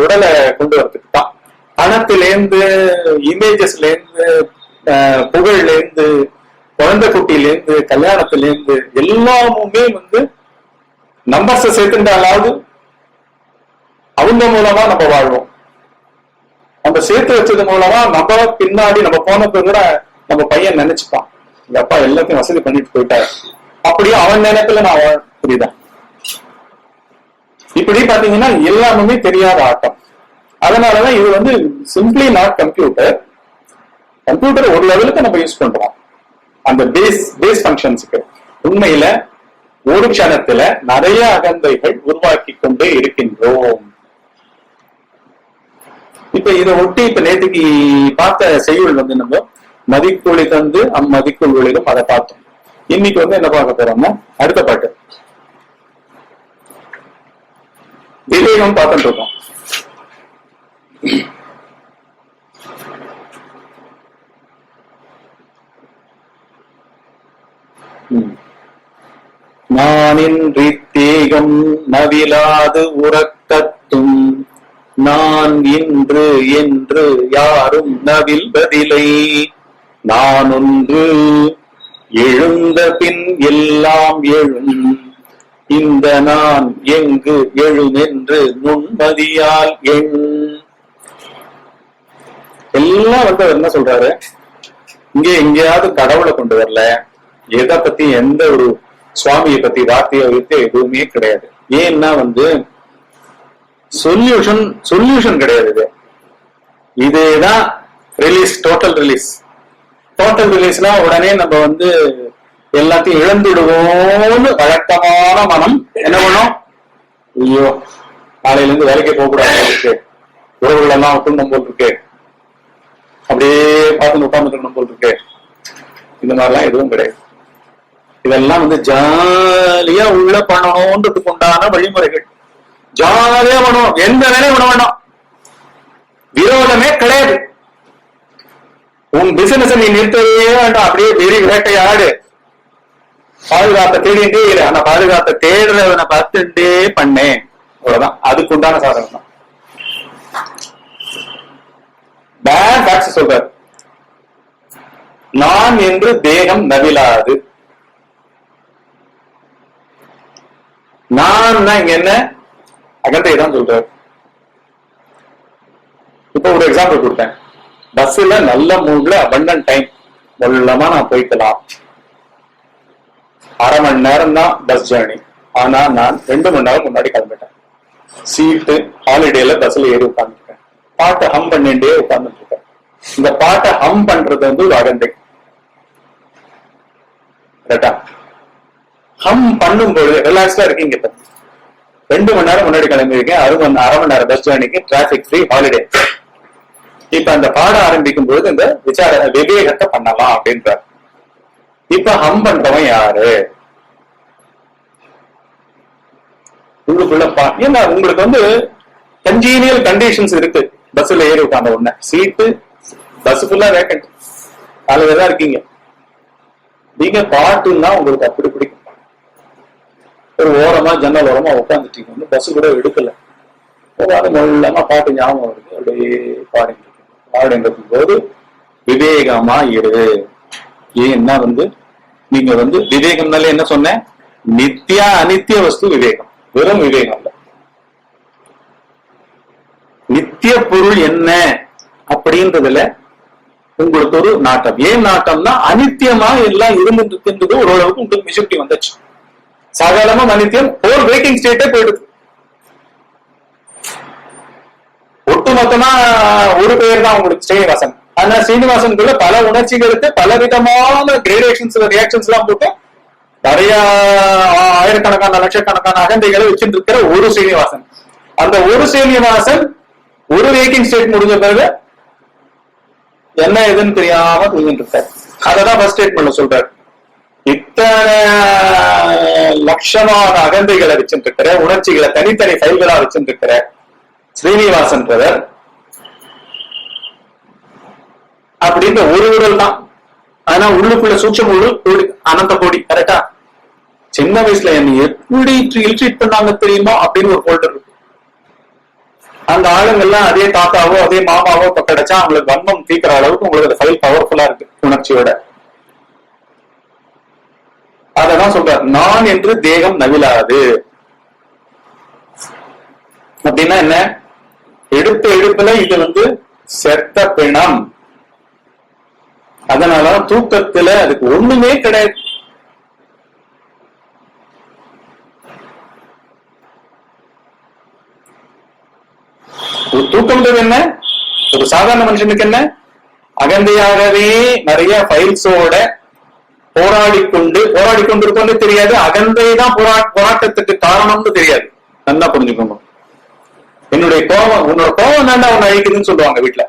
உடலை கொண்டு வரதுக்கு தான். பணத்திலேருந்து, இமேஜஸ்ல இருந்து, புகழ்ல இருந்து, குழந்தை குட்டியில இருந்து, கல்யாணத்துல இருந்து எல்லாமுமே வந்து நம்பர்ஸை சேர்த்துட்டாலாவது அவங்க மூலமா நம்ம வாழ்வோம். நம்ம சேர்த்து வச்சது மூலமா நம்ம பின்னாடி நம்ம போனப்ப கூட நம்ம பையன் நினைச்சுப்பான், எங்க அப்பா எல்லாத்தையும் வசதி பண்ணிட்டு போயிட்டாரு, அப்படியே அவன் நினைப்புல நான் புரியுதா. இப்படி பாத்தீங்கன்னா எல்லாமே தெரியாத ஆட்டம். அதனாலதான் இது வந்து சிம்பிளி நாட் கம்ப்யூட்டர். கம்ப்யூட்டர் ஒரு லெவலுக்கு நம்ம யூஸ் பண்றோம் அந்த பேஸ் ஃபங்க்ஷன்ஸுக்கு. உண்மையில ஒரு க்ஷணத்துல நிறைய அகந்தைகள் உருவாக்கி கொண்டே இருக்கின்றோம். இப்ப இதை ஒட்டி இப்ப நேற்றுக்கு பார்த்த செய்யுள் வந்து நம்ம மதிக்குழி தந்து அம்மதிக்குள் ஒளிரும் அதை பார்த்தோம். இன்னைக்கு வந்து என்ன பார்க்க போறோம்னா அடுத்த பாட்டு விவேகம் பார்த்துட்டு இருக்கோம். நானின்றி தேகம் நவிலாது உறக்கத்தும் நான் இன்று என்று யாரும் நவில்வதில்லை. நான் ஒன்று எழுந்த பின் எல்லாம் எழும், இந்த நான் எங்கு எழும் என்று நுண்மதியால் எண். எல்லாம் வந்து அவர் என்ன சொல்றாரு, இங்கே எங்கேயாவது கடவுளை கொண்டு வரல, எதை பத்தி எந்த ஒரு சுவாமியை பத்தி வார்த்தையோ எதுவுமே கிடையாது. ஏன்னா வந்து சொல்யூஷன் கிடையாது. இதுதான் ரிலீஸ், டோட்டல் ரிலீஸ். டோட்டல் ரிலீஸ்னா உடனே நம்ம வந்து எல்லாத்தையும் இழந்துடுவோம்னு வழக்கமான மனம் என்ன பண்ணும், ஐயோ நாளையில இருந்து வேலைக்கே போகக்கூடாது இருக்கு, உறவுகள் எல்லாம் விட்டுணும் போல் இருக்கு, அப்படியே பார்த்து உட்கார்ந்துக்கணும் போல் இருக்கு. இந்த மாதிரிலாம் எதுவும் கிடையாது. இதெல்லாம் ஜாலியா உள்ள பண்ணணும்ன்றதுக்கு உண்டான வழிமுறைகள். ஜாலியா பண்ணணும், எந்த வேலையும் பண்ண வேண்டாம், விரோதமே கிடையாது. உன் பிசினஸ் நீ நிறுத்தவே வேண்டாம், அப்படியே வெறி வேட்டையாடு, பாதுகாத்த தேடிட்டே இரு. ஆனா பாதுகாத்த தேடுறவனை பார்த்துட்டே பண்ணேன், அவ்வளவுதான். அதுக்கு உண்டான சாதனம் தான். பேட் ஃபேக்ட்ஸ் சொல்றாரு, நான் என்று தேகம் நவிலாது. நான் இங்க என்ன அகந்தை தான் சொல்றாரு. இப்ப ஒரு எக்ஸாம்பிள் கொடுத்தேன். பஸ்ல நல்ல மூட்ல அபண்டன்ட் டைம், மொல்லமா நான் போய்க்கலாம், அரை மணி நேரம் தான் பஸ் ஜேர்னி. ஆனா நான் 2 மணி நேரம் முன்னாடி கிளம்பிட்டேன். சீட்டு ஹாலிடேல பஸ்ல ஏறி உட்கார்ந்துருக்கேன், பாட்டை ஹம் பண்ணிட்டே உட்கார்ந்துட்டு இருக்கேன். இந்த பாட்டை ஹம் பண்றது ஒரு அகந்தை. ஹம் பண்ணும்போது ரிலாக்ஸ்டா இருக்கீங்க. 2 மணி நேரம் முன்னாடி கிளம்பிருக்கேன், அரை மணி நேரம் பஸ் ஜேர்னிக்கு, டிராபிக் ஃப்ரீ, ஹாலிடே. இப்ப அந்த பாடம் ஆரம்பிக்கும் பொழுது இந்த விவேகத்தை பண்ணலாம் அப்படின்றார். இப்ப ஹம் பண்றவன் யாரு? உங்களுக்குள்ள ஏன்னா உங்களுக்கு கன்ஜீனியல் கண்டிஷன்ஸ் இருக்கு. பஸ்ல ஏறி உட்கார்ந்த உடனே சீட்டு, பஸ் ஃபுல்லா வேக்கண்ட், காலையிலதான் இருக்கீங்க. நீங்க பாட்டுன்னா உங்களுக்கு அப்படி பிடிக்கும். ஒரு ஓரமா ஜன்னல் ஓரமா உட்காந்துட்டீங்க, பஸ் கூட எடுக்கல, மொல்லமா பாட்டு ஞாபகம் இருக்கு, அப்படியே பாடுங்க. பாடுங்கும் போது விவேகமா இரு. ஏன்னா நீங்க விவேகம்னால என்ன சொன்ன, நித்தியா அனித்திய வஸ்து விவேகம், வெறும் விவேகம் இல்ல. நித்திய பொருள் என்ன அப்படின்றதுல உங்களுக்கு ஒரு நாட்டம். ஏன் நாட்டம்னா அனித்தியமா எல்லாம் இருந்துன்றது ஓரளவுக்கு உங்களுக்கு மெச்சூரிட்டி வந்துச்சு. சாதாரணமா அனித்தியம் ஒரு வேக்கிங் ஸ்டேட்டே போயிடுது. ஒட்டுமொத்தமா ஒரு பேர் தான் உங்களுக்கு ஸ்ரீனிவாசன். ஆனா ஸ்ரீனிவாசனுக்குள்ள பல உணர்ச்சிகளுக்கு பல விதமான கிரேடேஷன்ஸ், ரியாக்ஷன்ஸ் எல்லாம் போட்டு நிறைய ஆயிரக்கணக்கான லட்சக்கணக்கான அகந்தைகளை வச்சுட்டு இருக்கிற ஒரு ஸ்ரீனிவாசன். அந்த ஒரு ஸ்ரீனிவாசன் ஒரு வேக்கிங் ஸ்டேட் முடிஞ்ச பிறகு என்ன எதுன்னு தெரியாம தூங்கிட்டு இருக்காரு. அததான் ஃபர்ஸ்ட் ஸ்டேட்மெண்ட்ல சொல்றாரு. இத்தனை லட்சமான அகந்தைகளை வச்சுட்டு இருக்கிற, உணர்ச்சிகளை தனித்தனி ஃபைல்களா வச்சுட்டு இருக்கிற ஸ்ரீனிவாசன் அப்படின்ற ஒரு உடல் தான். ஆனா உள்ளுக்குள்ள சூட்சம் கோடி, அனந்த கோடி. கரெக்டா? சின்ன வயசுல என்ன எப்படி ட்ரீட் பண்ணாங்க தெரியுமோ அப்படின்னு ஒரு ஃபோல்டர் இருக்கு. அந்த ஆளுங்கெல்லாம் அதே தாத்தாவோ அதே மாமாவோ கிடைச்சா அவங்களுக்கு வன்மம் தீக்கிற அளவுக்கு உங்களுக்கு அந்த ஃபைல் பவர்ஃபுல்லா இருக்கு உணர்ச்சியோட. அததான் சொல்றார், நான் என்று தேகம் நவிலாது. அப்படின்னா என்ன? எடுத்த எடுப்புல இது செத்த பிணம். அதனால தூக்கத்துல அதுக்கு ஒண்ணுமே கிடையாது. ஒரு தூக்கம்ன்றது என்ன? ஒரு சாதாரண மனுஷனுக்கு என்ன? அகந்தையாகவே நிறைய ஃபைல்ஸோட போராடி கொண்டிருக்கோன்னு தெரியாது. அகந்தை தான் போராட்டத்துக்கு காரணம்னு தெரியாது. நல்லா புரிஞ்சுக்கோங்க. என்னுடைய கோபம், உன்னோட கோபம் தாண்டா உன்னை அழிக்குதுன்னு சொல்லுவாங்க வீட்டுல.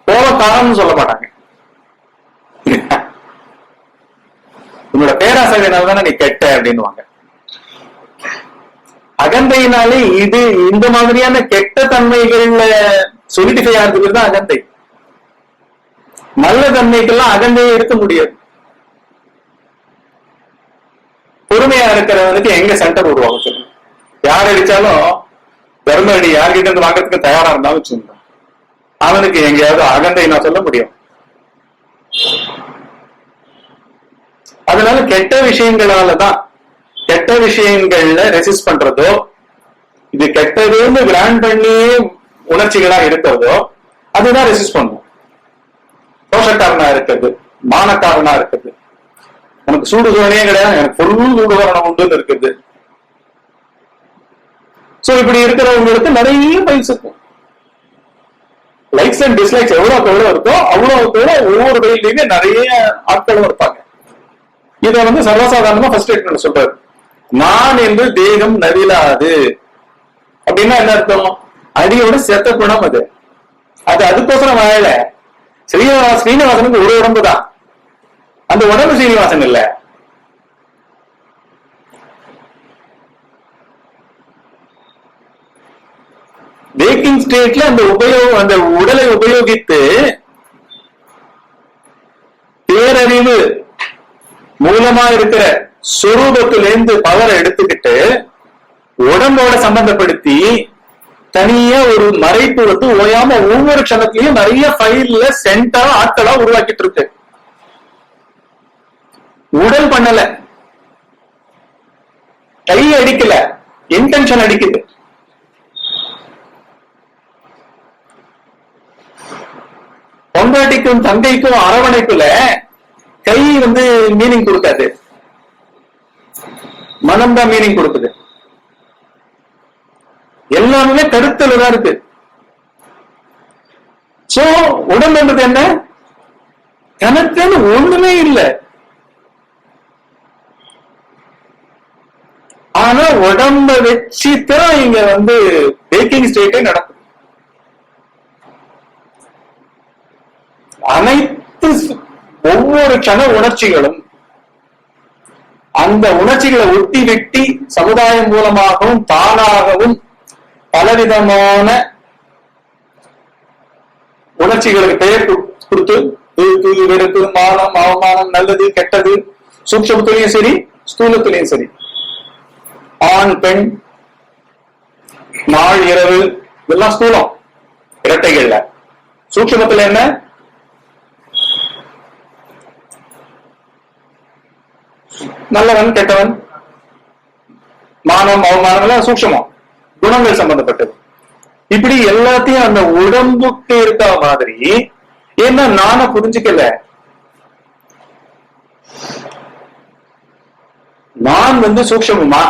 கோபம் காரணம்னு சொல்ல மாட்டாங்க. உன்னோட பேராசையினால தானே நீ கெட்ட அப்படின்னுவாங்க. அகந்தையினாலே இது இந்த மாதிரியான கெட்ட தன்மைகள்ல சொலிடிஃபை ஆகிறதுக்கு தான் அகந்தை. நல்ல தன்மைக்கெல்லாம் அகந்தையை இருக்க முடியாது. பொறுமையா இருக்கிறவனுக்கு எங்க சென்டர் உருவாக சொல்லுங்க. யார் அடிச்சாலும் தர்ம அடி யார்கிட்ட இருந்து வாங்கறதுக்கு தயாரா இருந்தாலும் வச்சுருந்தான், அவனுக்கு எங்கேயாவது அகந்தை நான் சொல்ல முடியும். அதனால கெட்ட விஷயங்களாலதான், கெட்ட விஷயங்கள்ல ரெசிஸ்ட் பண்றதோ, இது கெட்டதுன்னு கிராண்ட் பண்ணி உணர்ச்சிகளா இருக்கிறதோ அதுதான் ரெசிஸ்ட் பண்ணும். தோஷக்காரனா இருக்கிறது, மானக்காரனா இருக்கிறது, எனக்கு சூடு சோழனே கிடையாது, எனக்கு பொருள் சூடு வரணும் உண்டுன்னு இருக்குது. சோ இப்படி இருக்கிறவங்களுக்கு நிறைய பைல்ஸ் இருக்கும். லைக்ஸ் அண்ட் டிஸ்லைக்ஸ் எவ்வளவுக்கு எவ்வளவு இருக்கோ அவ்வளவுக்கு ஒவ்வொரு பயிலையுமே நிறைய ஆட்களும் இருப்பாங்க. இதை சர்வசாதாரணமா ஃபர்ஸ்ட் ஸ்டேட்மெண்ட் சொல்றாரு, நான் என்று தேகம் நவிலாது. அப்படின்னா என்ன அர்த்தம்? அடியோட செத்த குணம் அது. அது அதுக்கோசரம் வாழல. ஸ்ரீனிவாசனுக்கு ஒரு உடம்பு தான், அந்த உடம்பு ஸ்ரீனிவாசன் இல்ல. வேக்கிங் ஸ்டேட்ல அந்த உடலை உபயோகித்து பேரறிவு மூலமா இருக்கிற சுரூபத்திலிருந்து பவரை எடுத்துக்கிட்டு உடம்போட சம்பந்தப்படுத்தி தனியா ஒரு மறைப்பு ஓயாம ஒவ்வொரு க்ஷணத்திலையும் நிறைய ஃபைல்ல சென்டா ஆட்களா உருவாக்கிட்டு இருக்கு. உடல் பண்ணல, கை அடிக்கல, இன்டென்ஷன் அடிக்குது. பொண்டாட்டிக்கும் தங்கைக்கும் அரவணைப்புல கை மீனிங் கொடுக்காது, மனம்தான் மீனிங் கொடுக்குது. எல்லாமே கருத்துல தான் இருக்கு. சோ உடம்புன்றது என்ன? கணக்குன்னு ஒண்ணுமே இல்லை. ஆனா உடம்ப வச்சுதான் இங்க பேக்கிங் ஸ்டேட்டே நடக்கும். அனைத்து ஒவ்வொரு கண உணர்ச்சிகளும் அந்த உணர்ச்சிகளை ஒட்டி வெட்டி சமுதாயம் மூலமாகவும் தானாகவும் பலவிதமான உணர்ச்சிகளுக்கு பெயர் கொடுத்து வெறுப்பு, மானம், அவமானம், நல்லது, கெட்டது, சூக்ஷ்மத்திலையும் சரி ஸ்தூலத்திலையும் சரி, ஆண் பெண், நாள் இரவு, இதெல்லாம் ஸ்தூலம் இரட்டைகள்ல. சூக்ஷ்மத்துல என்ன? நல்லவன் கெட்டவன், மானம் அவமானம் எல்லாம் சூக்ஷ்மம், குணங்கள் சம்பந்தப்பட்டது. இப்படி எல்லாத்தையும் அந்த உடம்புக்கு இருக்க மாதிரி. ஏன்னா நான புரிஞ்சுக்கல, நான் சூக்ஷ்மமா,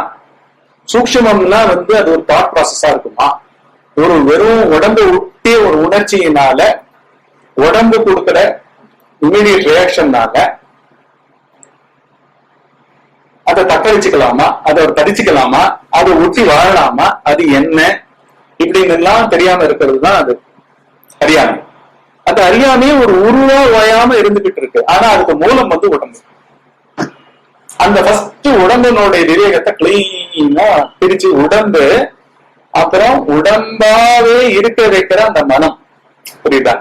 சூக்ஷ்மம்னா அது ஒரு தாட் ப்ராசஸா இருக்குமா? ஒரு வெறும் உடம்பு ஒட்டிய ஒரு உணர்ச்சியினால உடம்பு கொடுக்கிற இமீடியட் ரியாக்ஷன்னால அதை தக்க வச்சுக்கலாமா, அதை தடிச்சுக்கலாமா, அதை ஒட்டி வாழலாமா, அது என்ன இப்படின்னு எல்லாம் தெரியாம இருக்கிறது தான் அது அறியாமை. அந்த அறியாமையே ஒரு உருவா ஓயாம இருந்துகிட்டு இருக்கு. ஆனா அதுக்கு மூலம் உடம்பு. அந்த ஃபர்ஸ்ட் உடம்பினுடைய விவேகத்தை கிளீனா பிரிச்சு உடம்பு, அப்புறம் உடம்பாவே இருக்க வைக்கிற அந்த மனம். புரியுதா?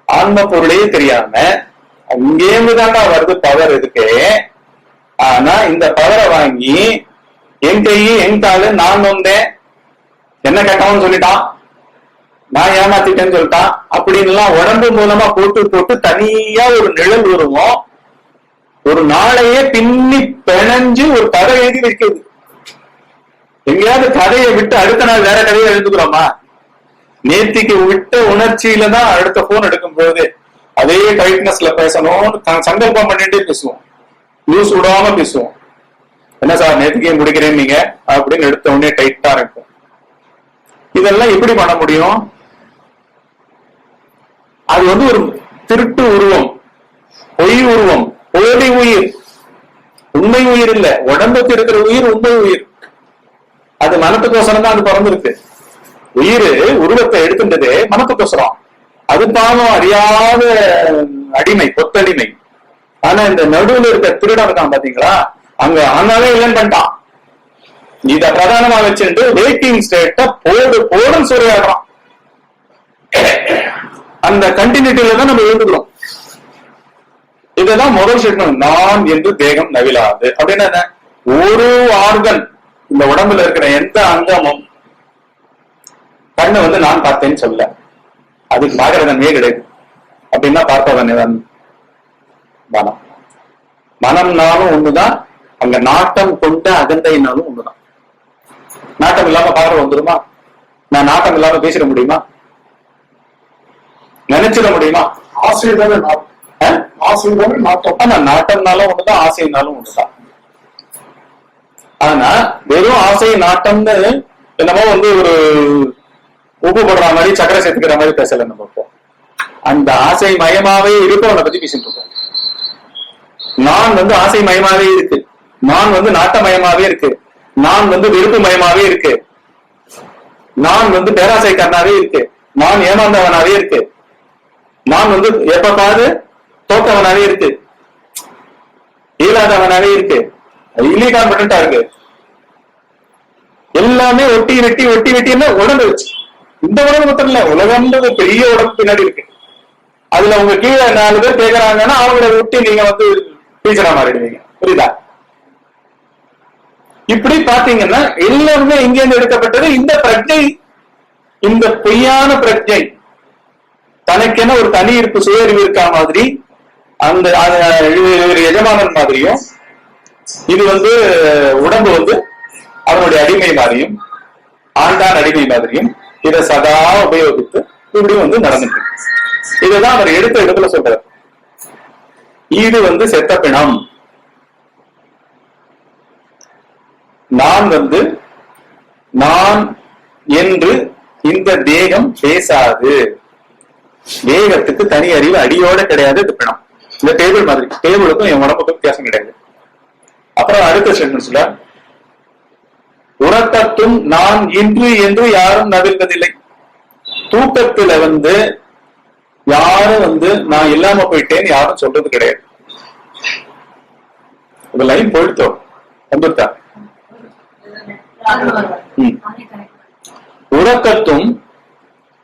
ஆன்ம பொருளே தெரியாம அங்கேருந்து தாண்டா வருது பவர் இருக்கு. ஆனா இந்த பவரை வாங்கி என் கை என் காலு, நான் வந்தேன், என்ன கேட்டவன்னு சொல்லிட்டான், நான் ஏமாத்திட்டேன்னு சொல்லிட்டான் அப்படின்னு எல்லாம் உடம்பு மூலமா போட்டு போட்டு தனியா ஒரு நிழல் உருவம் ஒரு நாளையே பின்னி பிணைஞ்சு ஒரு கதை எழுதி வைக்கிறது. எங்கேயாவது கதையை விட்டு அடுத்த நாள் வேற கதையை எழுதுக்கிறோமா? நேத்திக்கு விட்ட உணர்ச்சியில தான் அடுத்த போன் எடுக்கும் போது அதே டைட்னஸ்ல பேசணும்னு சங்கல்பம் பண்ணிட்டே பேசுவோம், நியூஸ் விடாம பேசுவோம். என்ன சார் நேற்றுக்கே முடிக்கிறேன் நீங்க அப்படின்னு எடுத்த உடனே டைட்டா இருக்கும். இதெல்லாம் எப்படி பண்ண முடியும்? அது ஒரு திருட்டு உருவம், பொய் உருவம், போலி உயிர், உண்மை உயிர் இல்ல. உடம்புக்கு இருக்கிற உயிர் உண்மை உயிர். அது மனத்துக்கோசரம் தான் அது பிறந்திருக்கு. உயிர் உருவத்தை எடுத்துட்டது மனத்துக்கோசரம். அது பாவம் அறியாத அடிமை, கொத்தடிமை. ஆனா இந்த நடுவுல இருக்க திருடம் இருக்கான் பாத்தீங்களா, அங்க ஆனாலே இல்லைன்னு பண்ணிட்டான். இத பிரதானமா வச்சுட்டு வேக்கிங் ஸ்டேட்ட போடும் சூறையாடுறான். அந்த கண்டினியூட்டில தான் நம்ம எழுந்துக்கிறோம். இதுதான் முதல் ஸ்டேட்மெண்ட், நான் என்று தேகம் நவிலாது. அப்படின்னா என்ன? ஒரு ஆர்கன் இந்த உடம்புல இருக்கிற எந்த அங்கமும் கண்ணு நான் பார்த்தேன்னு சொல்ல, அதுக்கு பாக்குற தன்மையே கிடையாது. அப்படின்னா பார்ப்பதன் மனம். மனம்னாலும் ஒண்ணுதான், அங்க நாட்டம் கொண்ட அகந்தைனாலும் ஒண்ணுதான். நாட்டம் இல்லாம பார்வை வந்துருமா? நான் நாட்டம் இல்லாம பேசிட முடியுமா? நினைச்சிட முடியுமா? ஆசைதானே நாட்டம். ஆனா நாட்டம்னாலும் ஒண்ணுதான், ஆசைனாலும் ஒண்ணுதான். ஆனா வெறும் ஆசை நாட்டம்னு என்னமோ ஒரு உப்பு போடுற மாதிரி சக்கரை சேர்த்துக்கிற மாதிரி பேசல. நம்ம இப்போ அந்த ஆசை மயமாவே இருப்பவனை பத்தி பேசிட்டு இருக்கோம். நான் ஆசை மயமாவே இருக்கு, நான் நாட்டமயமாவே இருக்கு, நான் வெறுப்பு மயமாவே இருக்கு. நான் வந்து பேராசைக்காரனாவே இருக்கு, நான் ஏமாந்தவனாவே இருக்கு, நான் வந்து எப்ப பாரு தோத்தவனாவே இருக்கு, இயலாதவனாவே இருக்கு, இல்லிகான்படண்டா இருக்கு. எல்லாமே ஒட்டி வெட்டி உடம்பு வச்சு. இந்த உடம்பு மட்டும் இல்ல, உலகம்ன்றது பெரிய உடம்பு பின்னாடி இருக்கு. அதுல உங்க கீழே 4 பேர் கேட்கறாங்கன்னா அவங்கள ஒட்டி நீங்க வந்து டீச்சரா மாறிடுவீங்க. புரியுதா? இப்படி பாத்தீங்கன்னா எல்லாருமே எங்க இருந்து எடுக்கப்பட்டது? இந்த பிரஜை, இந்த பொய்யான பிரஜை, தனக்கென ஒரு தனி இருப்பு சுயறிவு இருக்கா மாதிரி, அந்த எஜமானன் மாதிரியும், இது வந்து உடம்பு வந்து அவனுடைய அடிமை மாதிரியும், ஆண்டான் அடிமை மாதிரியும் இதை சதா உபயோகித்து இப்படி வந்து நடந்துட்டு. இதுதான் அவர் எடுத்த இடத்துல சொல்றார். இது வந்து செத்த பிணம். நான் வந்து நான் என்று இந்த தேகம் பேசாது. தேகத்துக்கு தனி அறிவு அடியோட கிடையாது. இது பிணம். இந்த டேபிள் மாதிரி, டேபிளுக்கும் என் உடம்புக்கும் வித்தியாசம் கிடையாது. அப்புறம் அடுத்த சென்டென்ஸ்ல உறக்கத்தும் நான் இன்று என்று யாரும் நவில்வதில்லை. தூக்கத்துல வந்து யாரும் வந்து நான் இல்லாம போயிட்டேன்னு யாரும் சொல்றது கிடையாது. ஒரு லைன் போயிட்டோம் வந்துட்டா. உறக்கத்தும்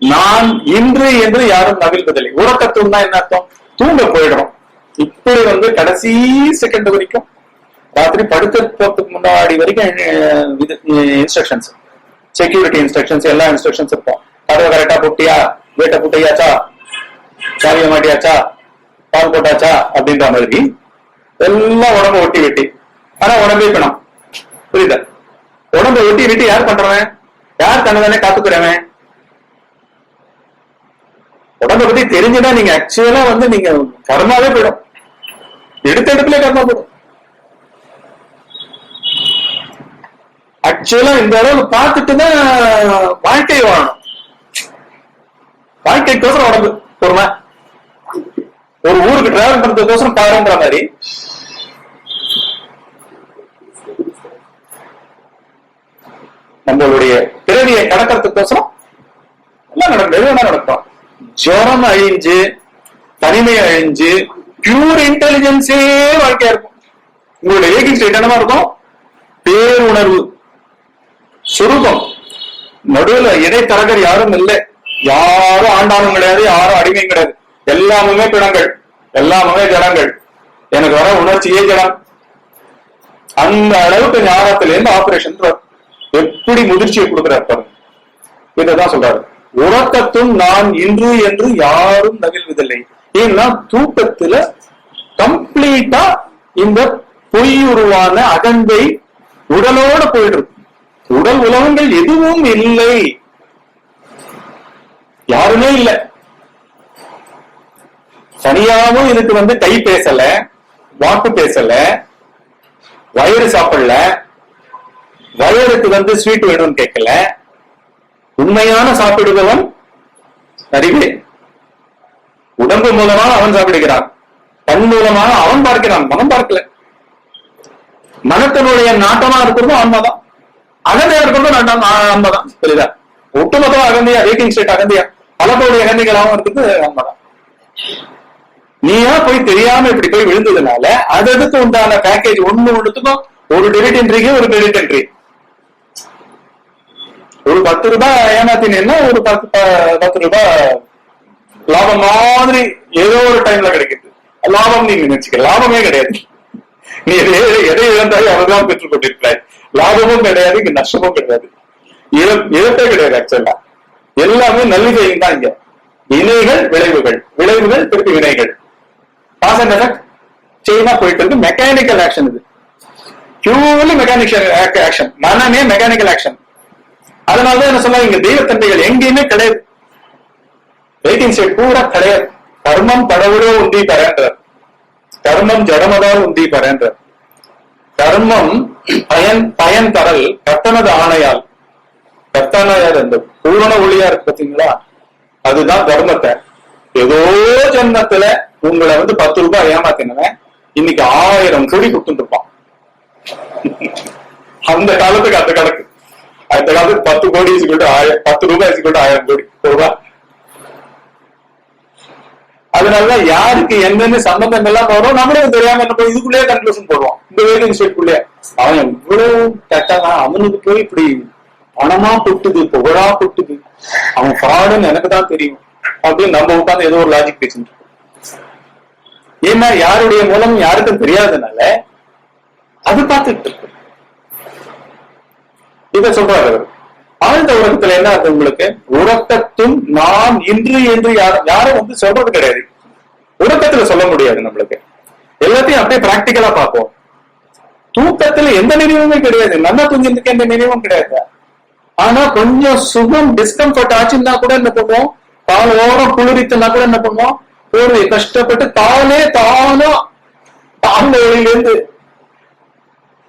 நான் இன்று என்று யாரும் நவில்வதில்லை. உறக்கத்தும் தான் என்ன அர்த்தம்? தூங்க போயிடுறோம். இப்படி வந்து கடைசி செகண்ட் வரைக்கும், ராத்திரி படுக்கிறதுக்கு முன்னாடி வரைக்கும் இன்ஸ்ட்ரக்ஷன்ஸ், செக்யூரிட்டி இன்ஸ்ட்ரக்ஷன்ஸ், எல்லா இன்ஸ்ட்ரக்ஷன்ஸ் இருக்கும். கதவை கரெக்டா போட்டியா, வீட்டை போட்டியாச்சா, சாவிய மாட்டியாச்சா, பால் போட்டாச்சா அப்படின்ற மாதிரி எல்லாம் உடம்பு ஒட்டி வெட்டி. ஆனா உடம்பே பிணம். புரியுதா? உடம்பை ஒட்டி வெட்டி யார் பண்றவன்? யார் தன்னை காத்துக்கிறவன்? உடம்பை பத்தி தெரிஞ்சுதான் நீங்க ஆக்சுவலா வந்து நீங்க கர்மாவே போயிடும். எடுத்த இடத்துல கர்மா போயிடும். ஆக்சுவலா இந்த அளவு பார்த்துட்டுதான் வாழ்க்கை வாழணும். வாழ்க்கைக்கோசரம் உடம்பு பொறுமை. ஒரு ஊருக்கு டிராவல் பண்றதுக்கோசரம் பாருன்ற மாதிரி நம்மளுடைய பிறவியை கடக்கிறதுக்கோசரம் எல்லாம் நடக்கும். ஜுரம் அழிஞ்சு, தனிமை அழிஞ்சு, பியூர் இன்டெலிஜென்ஸே வாழ்க்கையா இருக்கும். உங்களுடைய வேகிங் ஸ்டேட் என்னமா இருக்கும்? பேருணர்வு சுரூபம். நடுவுல இடைத்தரகர் யாரும் இல்லை. யாரும் ஆண்டானும் கிடையாது, யாரும் அடிமையும் கிடையாது. எல்லாமே பிணங்கள், எல்லாமே ஜனங்கள். எனக்கு வர உணர்ச்சியே ஜனம். அந்த அளவுக்கு ஞானத்துல இருந்து ஆபரேஷன் எப்படி முதிர்ச்சியை கொடுக்கிறார் பாருங்க. இதான் சொல்றாரு. உறக்கத்தும் நான் இன்று என்று யாரும் நவில்வதில்லை. ஏன்னா தூக்கத்துல கம்ப்ளீட்டா இந்த பொய் உருவான அகந்தை உடலோட போயிடுது. உடல் உலகங்கள் எதுவும் இல்லை, யாருமே இல்லை. தனியாவும் இதுக்கு வந்து கை பேசல, வாக்கு பேசல, வயிறு சாப்பிடல, வயிறுக்கு வந்து ஸ்வீட் வேணும்னு கேட்கல. உண்மையான சாப்பிடுபவன் அறிவே. உடம்பு மூலமாக அவன் சாப்பிடுகிறான், கண் மூலமாக அவன் பார்க்கிறான், மனம் பார்க்கல. மனத்தினுடைய நாட்டமா இருக்கிறதும் ஆன்மாதான், அகந்தையா இருக்கிறதும் ஆன்மாதான். புரியுதா? ஒட்டுமொத்தம் அகந்தையா, வேக்கிங் ஸ்டேட் அகந்தையா, பல கோடி அகந்தைகளாகவும் இருக்கிறது ஆன்மாதான். நீயா போய் தெரியாம இப்படி போய் விழுந்ததுனால அதுக்கு உண்டான பேக்கேஜ் ஒண்ணுத்துக்கும் ஒரு டெபிட் என்ட்ரிக்கு ஒரு கிரெடிட் என்ட்ரி. ஒரு 10 ரூபாய் ஏமாத்தினா ஒரு 10 ரூபாய் லாபம் மாதிரி ஏதோ ஒரு டைம்ல கிடைக்குது. லாபம் நீங்க நினைச்சுக்க, லாபமே கிடையாது. நீ எதை இழந்தாலும் அவர்தான் பெற்றுக் கொண்டிருக்கிறாய். லாபமும் கிடையாது, இங்க நஷ்டமும் கிடையாது, இழப்பே கிடையாது. ஆக்சுவலா எல்லாமே நல்லிசையும் தான். இங்க இணைகள் விளைவுகள், விளைவுகள் திருப்பி வினைகள். காஸ் அண்ட் எஃபெக்ட் செயினா போயிட்டு இருக்கு. மெக்கானிக்கல் ஆக்ஷன் இது, பியூர்லி மெக்கானிக்கல் ஆக்ஷன். மனமே மெக்கானிக்கல் ஆக்ஷன். அதனாலதான் என்ன சொல்ல, இங்க தெய்வத்தன்மைகள் எங்கேயுமே கிடையாது. வெயிட்டிங் ஸ்டேட் பூரா கிடையாது. கர்மம் கடவுளோ உந்தி பரன்றார், கர்மம் ஜடமதால் உந்தி பரன்றார். கர்மம் பயன் தரல் கட்டணது ஆணையால். கட்டணையார் அந்த பூரண ஒளியா இருக்கு பாத்தீங்களா, அதுதான் தர்மத்தை. ஏதோ ஜென்மத்துல உங்களை வந்து 10 ரூபாய் ஏமாத்தினவன் இன்னைக்கு 1000 கோடி கொடுத்துட்டு இருப்பான். அந்த காலத்துக்கு அந்த கணக்கு. அடுத்த காலத்துக்கு 10 கோடி இசுக்கிட்டு 10 ரூபாய் இசுக்கிட்டு 1000 கோடி ரூபாய். அதனாலதான் யாருக்கு என்னன்னு சம்பந்தம் எல்லாம் போறோம் நம்மளே தெரியாம என்ன போய் இதுக்குள்ளேயே கன்க்ளூஷன் போடுவோம். இந்த வேதிங் ஸ்டேட்குள்ளே அவன் எவ்வளவு கெட்டதான், அவனுக்கு போய் இப்படி பணமா கொட்டுது, புகழா கொட்டுது, அவன் ஃப்ராடுன்னு எனக்கு தான் தெரியும் அப்படின்னு நம்ம உட்காந்து ஏதோ ஒரு லாஜிக் பேசிட்டு. ஏன்னா யாருடைய மூலம் யாருக்கும் தெரியாதனால அது பார்த்துட்டு இருக்கு. இத சொல்றாரு அவர். ஆழ்ந்த உறக்கத்துல என்ன அது உங்களுக்கு? உறக்கத்தும் நான் இன்று என்று யாரும் வந்து சொல்றது கிடையாது. உறக்கத்துல சொல்ல முடியாது நம்மளுக்கு. எல்லாத்தையும் அப்படியே பிராக்டிக்கலா பார்ப்போம். தூக்கத்துல எந்த நினைவுமே கிடையாது. நல்லா தூங்கிட்டு எந்த நினைவும் கிடையாது. ஆனா கொஞ்சம் சுகம் டிஸ்கம்ஃபர்ட் ஆச்சுன்னா கூட என்ன பண்ணுவோம், கால் ஓரம் குளிரித்துனா கூட என்ன பண்ணுவோம், ஒரு கஷ்டப்பட்டு தானே தானா தாழ்ந்த வழியிலிருந்து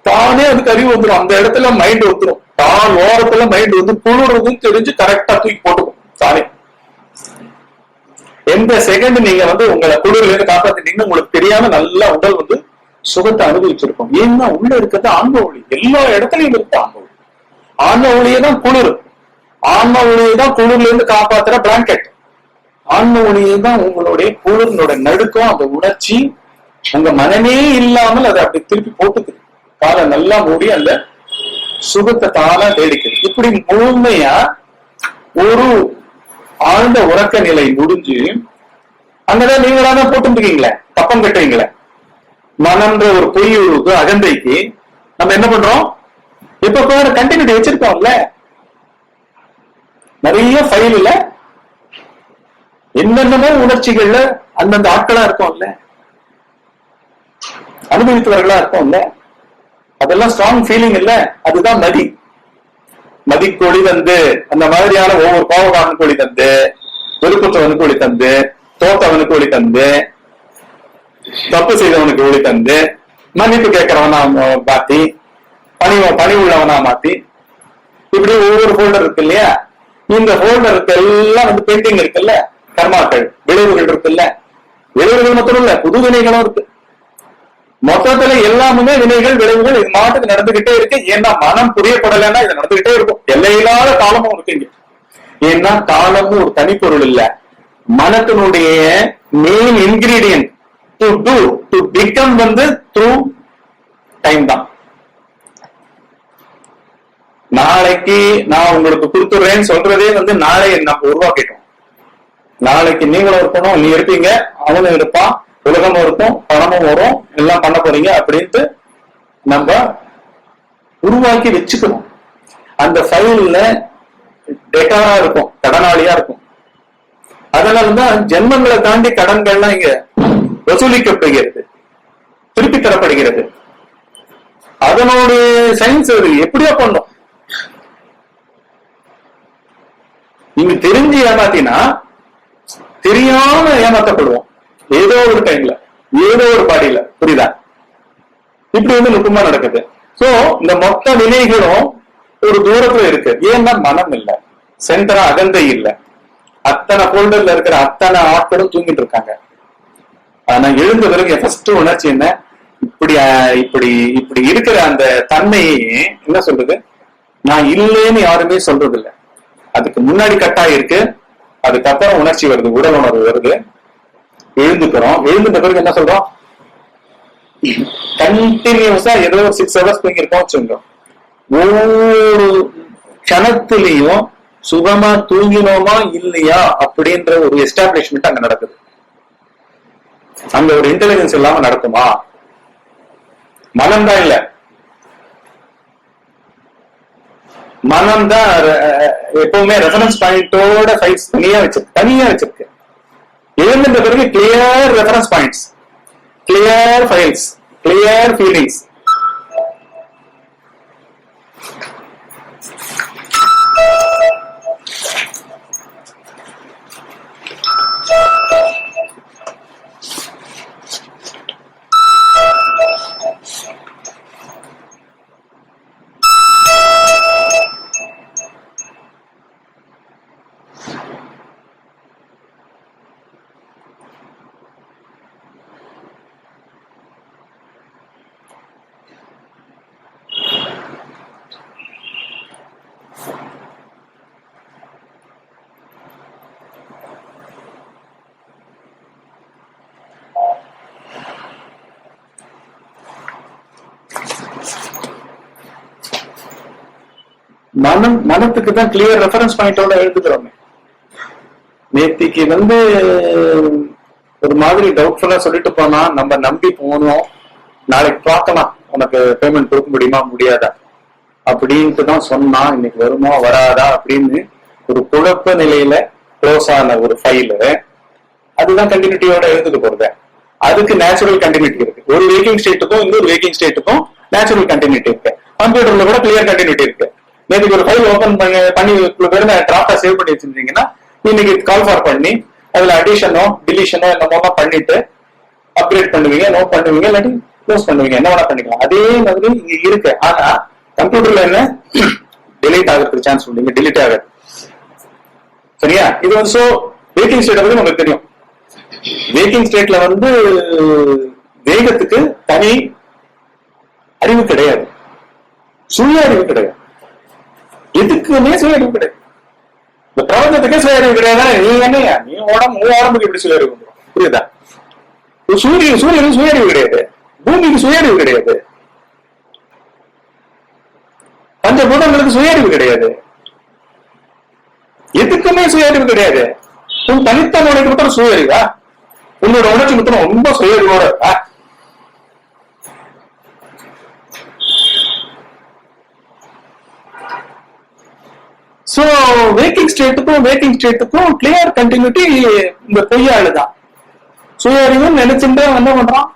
தானே அதுக்கு அறிவு வந்துடும். அந்த இடத்துல மைண்ட் வந்துடும். தான் ஓரத்துல மைண்ட் வந்து குளிர்றதுன்னு தெரிஞ்சு கரெக்டா தூக்கி போட்டுக்கும் தானே. எந்த செகண்ட் நீங்க வந்து உங்களை குளிர்ல இருந்து காப்பாத்திட்டீங்கன்னா உங்களுக்கு தெரியாம நல்லா உடல் வந்து சுகத்தை அனுபவிச்சிருக்கும். ஏன்னா உள்ள இருக்கிறது ஆன்ம ஒளி, எல்லா இடத்துலயும் இருக்கு ஆன்ம ஒளி. ஆன்ம ஒளியை தான் குளிர், ஆன்ம ஒளியை தான் குளிர்ல இருந்து காப்பாத்துற பிளாங்கெட். ஆன்ம ஒளியை தான் உங்களுடைய குளிர்னோட நடுக்கம், அந்த உணர்ச்சி உங்க மனமே இல்லாமல் அதை அப்படி திருப்பி போட்டுக்குது. காலை நல்லா மூடி அந்த சுகத்தை தானா தேடிக்குது. இப்படி முழுமையா ஒரு ஆழ்ந்த உறக்க நிலை முடிஞ்சு அங்கதான் நீங்களான போட்டுருக்கீங்களே, கப்பம் கட்டுறீங்களே, மனம்ன்ற ஒரு பொய் உருவுக்கு அகந்தைக்கு நம்ம என்ன பண்றோம், இப்ப கண்டினியூட்டி வச்சிருக்கோம்ல, நிறைய ஃபைல்ல என்னென்னமோ உணர்ச்சிகள்ல அந்தந்த ஆட்களா இருக்கும்ல, அனுபவித்தவர்களா இருக்கும்ல, அதெல்லாம் ஸ்ட்ராங் ஃபீலிங் இல்ல, அதுதான் மதி. மதிக்கொழி தந்து அந்த மாதிரியான ஒவ்வொரு கோபக்காரனுக்கு ஒளி தந்து, வெறுப்புற்றவனுக்கு ஒளி தந்து, தோத்தவனுக்கு ஒளி தந்து, தப்பு செய்தவனுக்கு ஒளி தந்து, மன்னிப்பு கேட்கிறவனா மாத்தி, பணி உள்ளவனா மாத்தி, இப்படி ஒவ்வொரு ஃபோல்டர் இருக்கு இல்லையா. இந்த ஃபோல்டருக்கு எல்லாம் வந்து பெயிண்டிங் இருக்குல்ல, கர்மாக்கள் விளைவுகள் இருக்குல்ல, விளைவுகள் மட்டும் இல்ல புது வினைகளும் இருக்கு. மொத்தத்துல எல்லாமே வினைகள் விளைவுகள் இது மாட்டுக்கு நடந்துகிட்டே இருக்கு. ஏன்னா மனம் புரியப்படலைன்னா இது நடந்துகிட்டே இருக்கும். எல்லையில்லாத காலமும் இருக்குங்க. ஏன்னா காலமும் ஒரு தனிப்பொருள் இல்ல, மனத்தினுடைய மெயின் இன்கிரீடியன்ட் டு பிகம் வந்து த்ரூ டைம் தான். நாளைக்கு நான் உங்களுக்கு கொடுத்துடுறேன்னு சொல்றதே வந்து நாளை நம்ம உருவாக்கிட்டோம். நாளைக்கு நீங்களும் இருக்கணும், நீ இருப்பீங்க, அவனும் இருப்பான், உலகமும் இருக்கும், பணமும் வரும், எல்லாம் பண்ண போறீங்க அப்படின்ட்டு நம்ம உருவாக்கி வச்சுக்கணும். அந்த ஃபைல்ல டெட்டாரா இருக்கும், கடனாளியா இருக்கும். அதனாலதான் ஜென்மங்களை தாண்டி கடன்கள்லாம் இங்க வசூலிக்கப்படுகிறது, திருப்பி தரப்படுகிறது. அதனுடைய சயின்ஸ் அது எப்படியா பண்ணும். நீங்க தெரிஞ்சு ஏமாத்தினா தெரியாம ஏமாத்தப்படுவோம் ஏதோ ஒரு டைம்ல, ஏதோ ஒரு பாடியில. புரியுதா? இப்படி வந்து நுட்பமா நடக்குது. சோ இந்த மொத்த வினைகளும் ஒரு தூரத்துல இருக்கு. ஏன்னா மனம் இல்ல, சென்டரா அகந்தை இல்ல, அத்தனை போல்டர்ல இருக்கிற அத்தனை ஆட்களும் தூங்கிட்டு இருக்காங்க. ஆனா எழுந்த பிறகு ஃபர்ஸ்ட் உணர்ச்சி என்ன, இப்படி இப்படி இப்படி இருக்கிற அந்த தன்மையே என்ன சொல்றது, நான் இல்லைன்னு யாருமே சொல்றது இல்லை. அதுக்கு முன்னாடி கட்டாயம் இருக்கு, அதுக்கப்புறம் உணர்ச்சி வருது, உடல் உணர்வு வருது, எழுந்துக்கிறோம். எழுந்துட்ட பிறகு என்ன சொல்றோம், கண்டினியூஸா ஏதோ 6 hours தூங்கிருக்கோம் வச்சுங்க, ஒவ்வொரு கணத்திலையும் சுகமா தூங்கினோமா இல்லையா அப்படின்ற ஒரு எஸ்டாப்ளிஷ்மெண்ட் அங்க நடக்குது. அங்க ஒரு இன்டெலிஜென்ஸ் இல்லாம நடக்குமா? மனம்தான் இல்ல, மனம்தான் எப்பவுமே ரெஃபரன்ஸ் பாயிண்டோட ஃபைல்ஸ் தனியா வச்சிருக்கு. எழுந்த பிறகு clear reference points, clear files, clear feelings. மனத்துக்கு தான் கிளியர் ரெஃபரன்ஸ் பாயிண்டோட எழுதுகிறோம். நேத்திக்கு ஒரு மாதிரி டவுட்ஃபுல்லா சொல்லிட்டு போனா நம்ம நம்பி போனோம், நாளைக்கு பார்க்கலாம் உனக்கு பேமெண்ட் கொடுக்க முடியுமா முடியாதா அப்படின்ட்டு தான் சொன்னா, இன்னைக்கு வருமா வராதா அப்படின்னு ஒரு குழப்ப நிலையில க்ளோஸ் ஆன ஒரு ஃபைலு. அதுதான் கண்டினியூட்டியோட எழுதுக்கு போறது. அதுக்கு நேச்சுரல் கண்டினியூட்டி இருக்கு. ஒரு வேக்கிங் ஸ்டேட்டுக்கும் இன்னொரு வேக்கிங் ஸ்டேட்டுக்கும் நேச்சுரல் கண்டினியூட்டி இருக்கு. கம்ப்யூட்டர்ல கூட கிளியர் கண்டினியூட்டி இருக்கு. நேற்றுக்கு ஒரு ஃபைல் ஓபன் பண்ணி டிராப்டா சேவ் பண்ணி வச்சிருந்தீங்கன்னா இன்னைக்கு கால் ஃபார் பண்ணி அதுல அடிஷனோ டிலீஷனோ என்னமோ பண்ணிட்டு அப்கிரேட் பண்ணுவீங்க, நோட் பண்ணுவீங்க, இல்லாட்டி க்ளோஸ் பண்ணுவீங்க, என்ன வேணா பண்ணிக்கலாம். அதே மாதிரி இங்க இருக்கு. ஆனா கம்ப்யூட்டர்ல என்ன டிலீட் ஆகிறதுக்கு சான்ஸ் உண்டு, இங்க டிலீட் ஆகாது. சரியா? இது சோ வேக்கிங் ஸ்டேட் பத்தி உங்களுக்கு தெரியும். வேக்கிங் ஸ்டேட்ல வேகத்துக்கு தனி அறிவு கிடையாது, சுய அறிவு கிடையாது. எதுக்குமே சுய அறிவு கிடையாது. இந்த பிரபஞ்சத்துக்கே சுய அறிவு கிடையாது. நீ என்னையா நீ உடம்புக்கு எப்படி சுய அறிவு வந்துடும்? புரியுதா? சூரியனுக்கு சுய அறிவு கிடையாது, பூமிக்கு சுய அறிவு கிடையாது, பஞ்சபூதங்களுக்கு சுய அறிவு கிடையாது, எதுக்குமே சுய அறிவு கிடையாது. உன் தனித்த உனக்கு மட்டும் சுய அறிவா? உன்னோட உணர்ச்சி மட்டும் ரொம்ப சுய அறிவோட இருக்கா? சோ வேக்கிங் ஸ்டேட்டுக்கும் கிளியர் கண்டினியூட்டி இந்த பொய்யாளுதான். சுய அறிவும் நினைச்சுட்டு என்ன பண்றான்.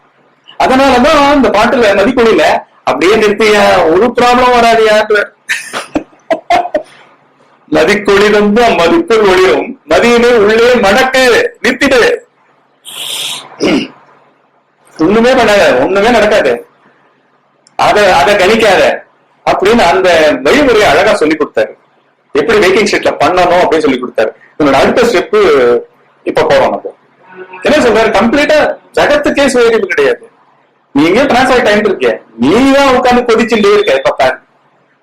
அதனாலதான் இந்த பாட்டுல மதிக்கொழியில அப்படியே நிறுத்திய ஒரு ப்ராப்ளம் வராதியா. மதிக்கொழி மதிப்பு ஒளிரும் மதியிலே உள்ளே மடக்கு நிறுத்திடு. ஒண்ணுமே பண்ணாத, ஒண்ணுமே நடக்காது, அதை கணிக்காத அப்படின்னு அந்த வழிமுறையை அழகா சொல்லி கொடுத்தாரு. எப்படி வேக்கிங் ஸ்டேட்ல பண்ணணும் அப்படின்னு சொல்லி கொடுத்தாரு. உங்களோட அடுத்த ஸ்டெப் இப்ப போறோம். நம்ம என்ன சொல்றாரு, கம்ப்ளீட்டா ஜகத்துக்கே சுயறிவு கிடையாது. நீங்க டிரான்ஸ்ஃபர் டைம் இருக்க, நீதான் உட்காந்து கொதிச்சுட்டே இருக்க. இப்ப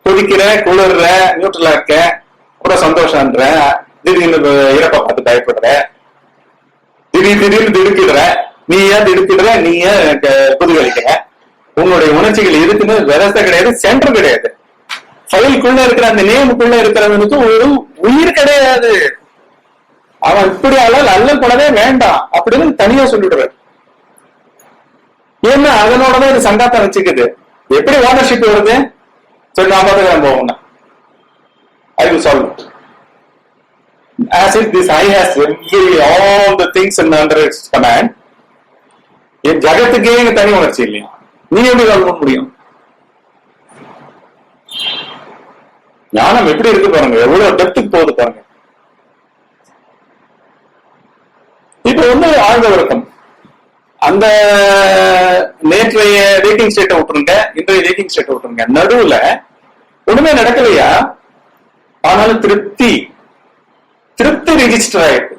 கொதிக்கிற, குளிர்ற, நியூட்ரலா இருக்க, கூட சந்தோஷம்ன்ற, திடீர்னு இறப்ப பார்த்து பயப்படுற, திடீர்னு திடுக்கிடுற, நீ ஏன் திடுக்கிடுற, நீ ஏன் புதுவளிக்கிற. உன்னுடைய உணர்ச்சிகள் இருக்குன்னு விவசாய கிடையாது, சென்டர் கிடையாது. ஃபைலுக்குள்ள இருக்கிற அந்த நேமுக்குள்ள இருக்கிறவனுக்கு ஒரு உயிர் கிடையாது. அவன் இப்படி அல்லல் படவே வேண்டாம் அப்படின்னு தனியா சொல்லிடுறாரு. ஏன்னா அதனோடதான் இது சங்காத்தம் வச்சுக்குது. எப்படி ஓனர்ஷிப் வருது? சரி நான் பார்த்துக்கிறேன் போகணும். I will solve it. As if this I has all the things under its command. என் ஜகத்துக்கே தனி உணர்ச்சி இல்லையா? நீ எப்படி சால்வ் பண்ண முடியும்? ஞானம் எப்படி இருக்கு பாருங்க, எவ்வளவு டெப்த்துக்கு போகுது பாருங்க. இப்ப ஆழ்ந்த விளக்கம். அந்த நேற்றைய வேக்கிங் ஸ்டேட்டை விட்டுருங்க, இன்றைய வேக்கிங் ஸ்டேட்டை விட்டுருங்க. நடுவுல ஒண்ணுமே நடக்கலையா, ஆனாலும் திருப்தி ரிஜிஸ்டர் ஆயிருக்கு.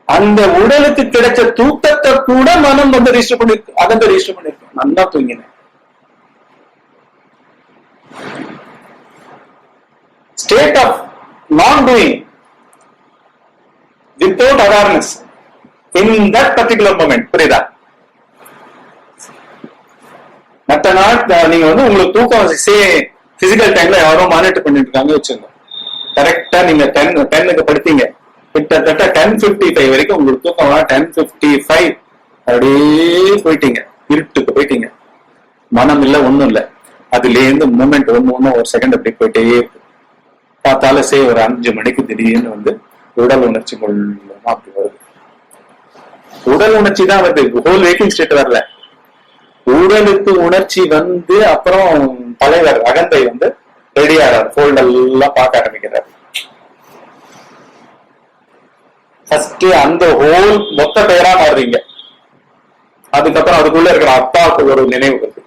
அந்த உடலுக்கு கிடைச்ச தூக்கத்தை கூட மனம் ரிஜிஸ்டர் பண்ணிருக்கு, அதை ரிஜிஸ்டர் பண்ணிருக்கு. நல்லா தூங்கினேன். State of non-doing without awareness in that particular moment. புரியுதா? மற்ற நாள் நீங்க உங்களுக்கு தூக்கம் பிசிக்கல் டைம்ல யாரோ மானிட்டர் பண்ணிட்டு இருக்காங்க வச்சுங்க. கரெக்டா நீங்க 10க்கு படுத்தீங்க, கிட்டத்தட்ட 10:55 வரைக்கும் உங்களுக்கு தூக்கம் 10:55 அப்படியே போயிட்டீங்க, இருட்டுக்கு போயிட்டீங்க. மனம் இல்ல, ஒண்ணும் இல்ல. அதுல இருந்து மூமெண்ட் ஒண்ணு ஒரு செகண்ட் அப்படி போயிட்டே இருக்கு. பார்த்தாலும் ஒரு 5 மணிக்கு திடீர்னு உடல் உணர்ச்சி மூலமா அப்படி வருது. உடல் உணர்ச்சி தான் வருது, ஹோல் வேக்கிங் ஸ்டேட் வரல. உடலுக்கு உணர்ச்சி அப்புறம் தலைவர் அகந்தை ரெடி ஆகிறார், ஃபோல்டெல்லாம் பார்க்க ஆரம்பிக்கிறார். ஃபர்ஸ்ட் அந்த ஹோல் மொத்த பெயரா மாறுறீங்க. அதுக்கப்புறம் அதுக்குள்ள இருக்கிற அப்பாவுக்கு ஒரு நினைவு வருது.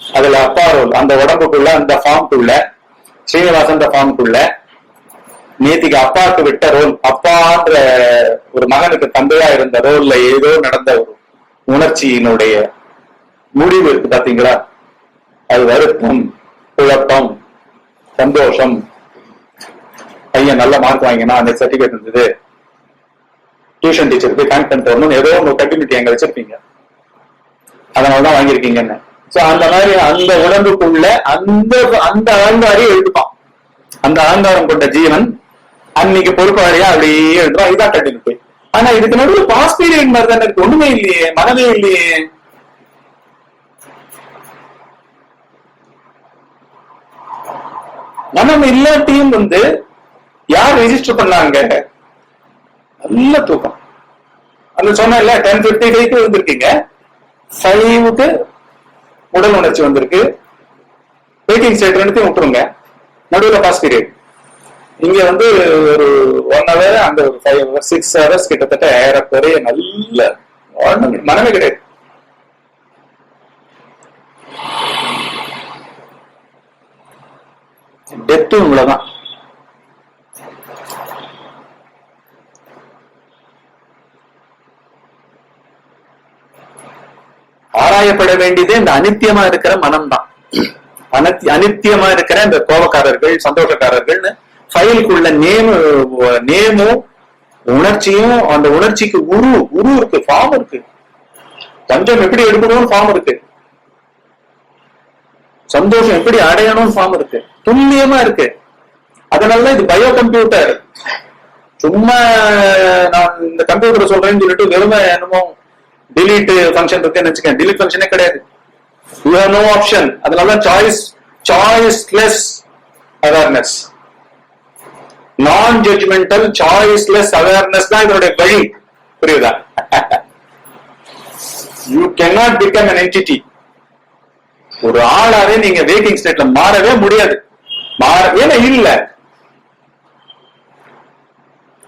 அதுல அப்பா ரோல், அந்த உடம்புக்குள்ள, அந்த ஃபார்முக்குள்ள, ஸ்ரீனிவாசன் ஃபார்முக்குள்ள நேத்திக்கு அப்பாவுக்கு விட்ட ரோல், அப்பான்ற ஒரு மகனுக்கு தந்தையா இருந்த ரோல்ல ஏதோ நடந்த ஒரு உணர்ச்சியினுடைய முடிவு இருக்கு பாத்தீங்களா? அது வருத்தம், குழப்பம், சந்தோஷம். பையன் நல்ல மார்க் வாங்கினா அந்த சர்டிபிகேட் இருந்தது, டியூஷன் டீச்சருக்கு தேங்க் பண்ணிட்டு வரணும், ஏதோ ஒரு கண்டினியூட்டி அங்க வச்சிருப்பீங்க, அதனாலதான் வாங்கியிருக்கீங்கன்னு. சோ அந்த மாதிரி அந்த உடம்புக்குள்ள அந்த அந்த அகங்காரியை எழுதுப்பான். அந்த அகங்காரம் கொண்ட ஜீவன் அன்னைக்கு பொறுப்பாளியா அப்படியே எழுதுவான். இதான் கண்டினியூட்டி. ஆனா இதுக்கு நடுவில் பாஸ் பீரியட் மாதிரி தானே இருக்கு. ஒண்ணுமே இல்லையே, மனமே இல்லையே. மனம் இல்லாட்டியும் யார் ரெஜிஸ்டர் பண்ணாங்க? நல்ல தூக்கம். அந்த சொன்ன 10:55 வந்திருக்கீங்க, 5க்கு உடல் உணர்ச்சி வந்திருக்கு, வெயிட்டிங் ஸ்டேட் ரெண்டுத்தையும் விட்டுருங்க, நடுவில் பாஸ் பீரியட். இங்க ஒரு 1 hour, அந்த ஒரு 5 hours 6 hours கிட்டத்தட்ட ஏறக்குறைய நல்ல மனமே கிடையாது. டெத்தும் இவ்வளவுதான். ஆராயப்பட வேண்டியது இந்த அனித்தியமா இருக்கிற மனம் தான். அனித்தியமா இருக்கிற இந்த கோபக்காரர்கள், சந்தோஷக்காரர்கள்னு ஃபைலுக்குள்ள நேமும் உணர்ச்சியும், அந்த உணர்ச்சிக்கு உரு இருக்கு, ஃபார்ம் இருக்கு. தஞ்சம் எப்படி எடுக்கணும்னு ஃபார்ம் இருக்கு, சந்தோஷம் எப்படி அடையணும்னு ஃபார்ம் இருக்கு, துல்லியமா இருக்கு. அதனாலதான் இது பயோ கம்ப்யூட்டர். சும்மா நான் இந்த கம்ப்யூட்டர் சொல்றேன்னு சொல்லிட்டு வெறுமை என்னமோ delete ஃபங்க்ஷன் இருக்குன்னு வச்சுக்கேன். delete ஃபங்க்ஷனே கிடையாது. you have no option. அதனால choiceless awareness, நான் ஜட்ஜ்மெண்டல் சாய்ஸ்லெஸ் அவேர்னஸ் தான் இதனுடைய வழி. புரியுதா? you cannot become an entity. ஒரு ஆளாவே நீங்க வேக்கிங் ஸ்டேட்ல மாறவே முடியாது. ஏன்னா இல்ல,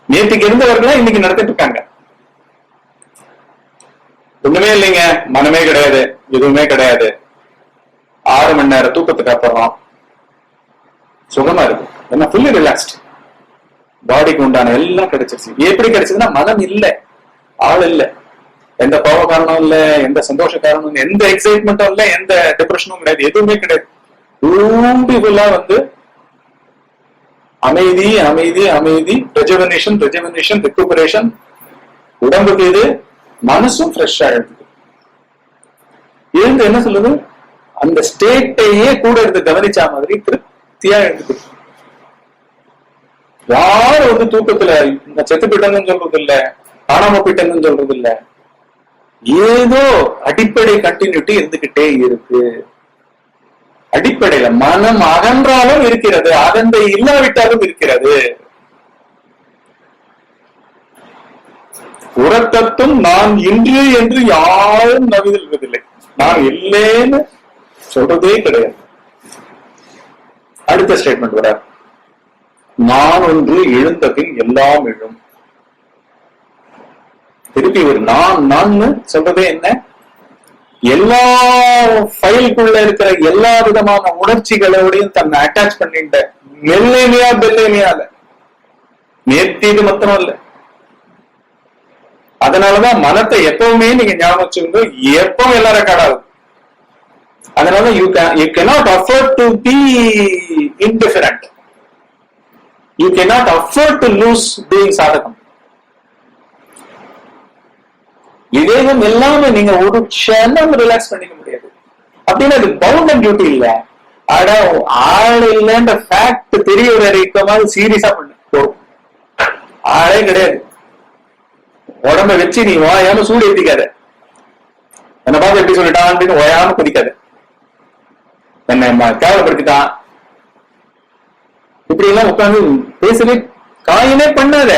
நேற்றுக்கு இருந்தவர்களா இன்னைக்கு நடத்திட்டு இருக்காங்க. ஒண்ணுமே இல்லைங்க, மனமே கிடையாது, எதுவுமே கிடையாது. 6 மணி நேரம் தூக்கத்துக்கு அப்புறம் சுகமா இருக்கு. என்ன ஃபுல்லி ரிலாக்ஸ்ட், பாடிக்கு உண்டான எல்லாம் கிடைச்சிருச்சு. எப்படி கிடைச்சதுன்னா மனம் இல்ல, ஆள் இல்ல, எந்த கோப காரணம் இல்ல, எந்த சந்தோஷ காரணம் இல்ல, எந்த எக்ஸைட்மெண்ட்டும் இல்ல, எந்த டிப்ரெஷனும் கிடையாது, எதுவுமே கிடையாது. பியூட்டிஃபுல்லா அமைதி அமைதி அமைதி, ரெஜுவனேஷன் ரெஜுவனேஷன் ரெக்குபரேஷன். உடம்புக்கு இது, மனசும் ஃப்ரெஷ்ஷா எழுந்து என்ன சொல்லுது, அந்த ஸ்டேட்டையே கூட எடுத்து கவனிச்சா மாதிரி திருப்தியா எழுந்து. யாரும் தூக்கத்துல செத்து போயிட்டங்கன்னு சொல்றது இல்ல, காணாம போயிட்டங்கன்னு சொல்றது இல்ல. ஏதோ அடிப்படை கண்டினியூட்டி இருந்துகிட்டே இருக்கு. அடிப்படையில மனம் அகன்றாலும் இருக்கிறது, அகந்தை இல்லாவிட்டாலும் இருக்கிறது. உறக்கத்தும் நான் இன்று என்று யாரும் நவிதல்வதில்லை. நான் இல்லேன்னு சொல்றதே கிடையாது. அடுத்த ஸ்டேட்மெண்ட் வர, நான் ஒன்று எழுந்தபின் எல்லாம் எழும். திருப்பி ஒரு நான் சொல்றதே என்ன, எல்லா ஃபைலுக்குள்ள இருக்கிற எல்லா விதமான உணர்ச்சிகளோடையும் தன்னை அட்டாச் பண்ணிட்ட மெல்லேனியா பெல்லேனியால நேர்த்தி இது மொத்தம் இல்ல. அதனாலதான் மனத்தை எப்பவுமே நீங்க ஞாபகம் வச்சுக்கோங்க, எப்பவும் எல்லா ரெக்கார்ட் ஆகும். அதனால you cannot afford to be indifferent. You cannot afford to lose doing சாதகம். விவேகம் எல்லாமே நீங்க ஒரு க்ஷணம் ரிலாக்ஸ் பண்ணிக்க முடியாது. அப்படின்னா அது பவுண்ட் அண்ட் டியூட்டி இல்ல. ஆட ஆள் இல்லைன்ற ஃபேக்ட் தெரிய வரைக்கும் சீரியஸா பண்ணு. ஆளே கிடையாது. உடம்ப வச்சு நீ ஓயாம சூடு ஏத்திக்காத. என்ன பார்த்து எப்படி சொல்லிட்டான் அப்படின்னு ஓயாம குதிக்காத. என்ன கேவலப்படுத்திட்டான் இப்படி எல்லாம் உட்காந்து பேசவே காயமே பண்ணாத.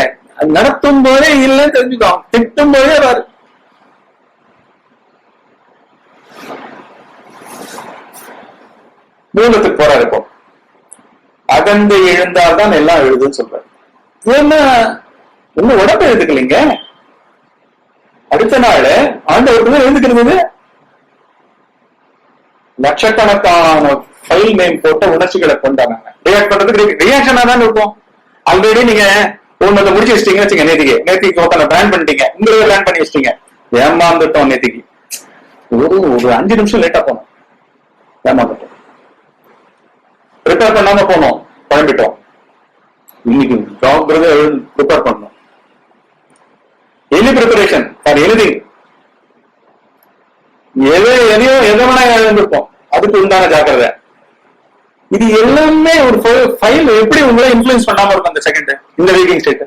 நடத்தும் போதே இல்லைன்னு தெரிஞ்சுக்கோ, திட்டும் போதே பாரு. மூலத்துக்கு போறாரு. இப்போ அகந்து எழுந்தால்தான் எல்லாம் எழுதுன்னு சொல்றாரு. ஏன்னா இன்னும் உடம்பு எழுதுக்கலைங்க. அடுத்த நாள் ஆண்டவருக்கு எழுந்துக்கிறது. லட்சக்கணக்கான ஃபைல் நேம் போட்ட உணர்ச்சிகளை கொண்டாங்க. ரியாக்ட் பண்றதுக்கு ரியாக்ஷனா தான் இருக்கும். ஆல்ரெடி நீங்க ஒண்ணு முடிச்சு வச்சிட்டீங்க வச்சுங்க. நேத்திக்கு ஒருத்தனை பிளான் பண்ணிட்டீங்க, உங்களே பிளான் பண்ணி வச்சிட்டீங்க. ஏமாந்துட்டோம். நேத்திக்கு ஒரு 5 நிமிஷம் லேட்டா போனோம், ஏமாந்துட்டோம். ப்ரிப்பேர் பண்ணாம போனோம், குழம்பிட்டோம். இன்னைக்கு ப்ரிப்பேர் பண்ணணும். எனி ப்ரிப்பரேஷன் ஃபார் எனிதிங், எதையோ எதை வேணா இழந்திருப்போம். அதுக்கு உண்டான ஜாக்கிரதை. இது எல்லாமே ஒரு ஃபைல் எப்படி உங்களை இன்ஃபுளுன்ஸ் பண்ணாம இருக்கும் அந்த செகண்ட் இந்த வீக்கிங் ஸ்டேட்.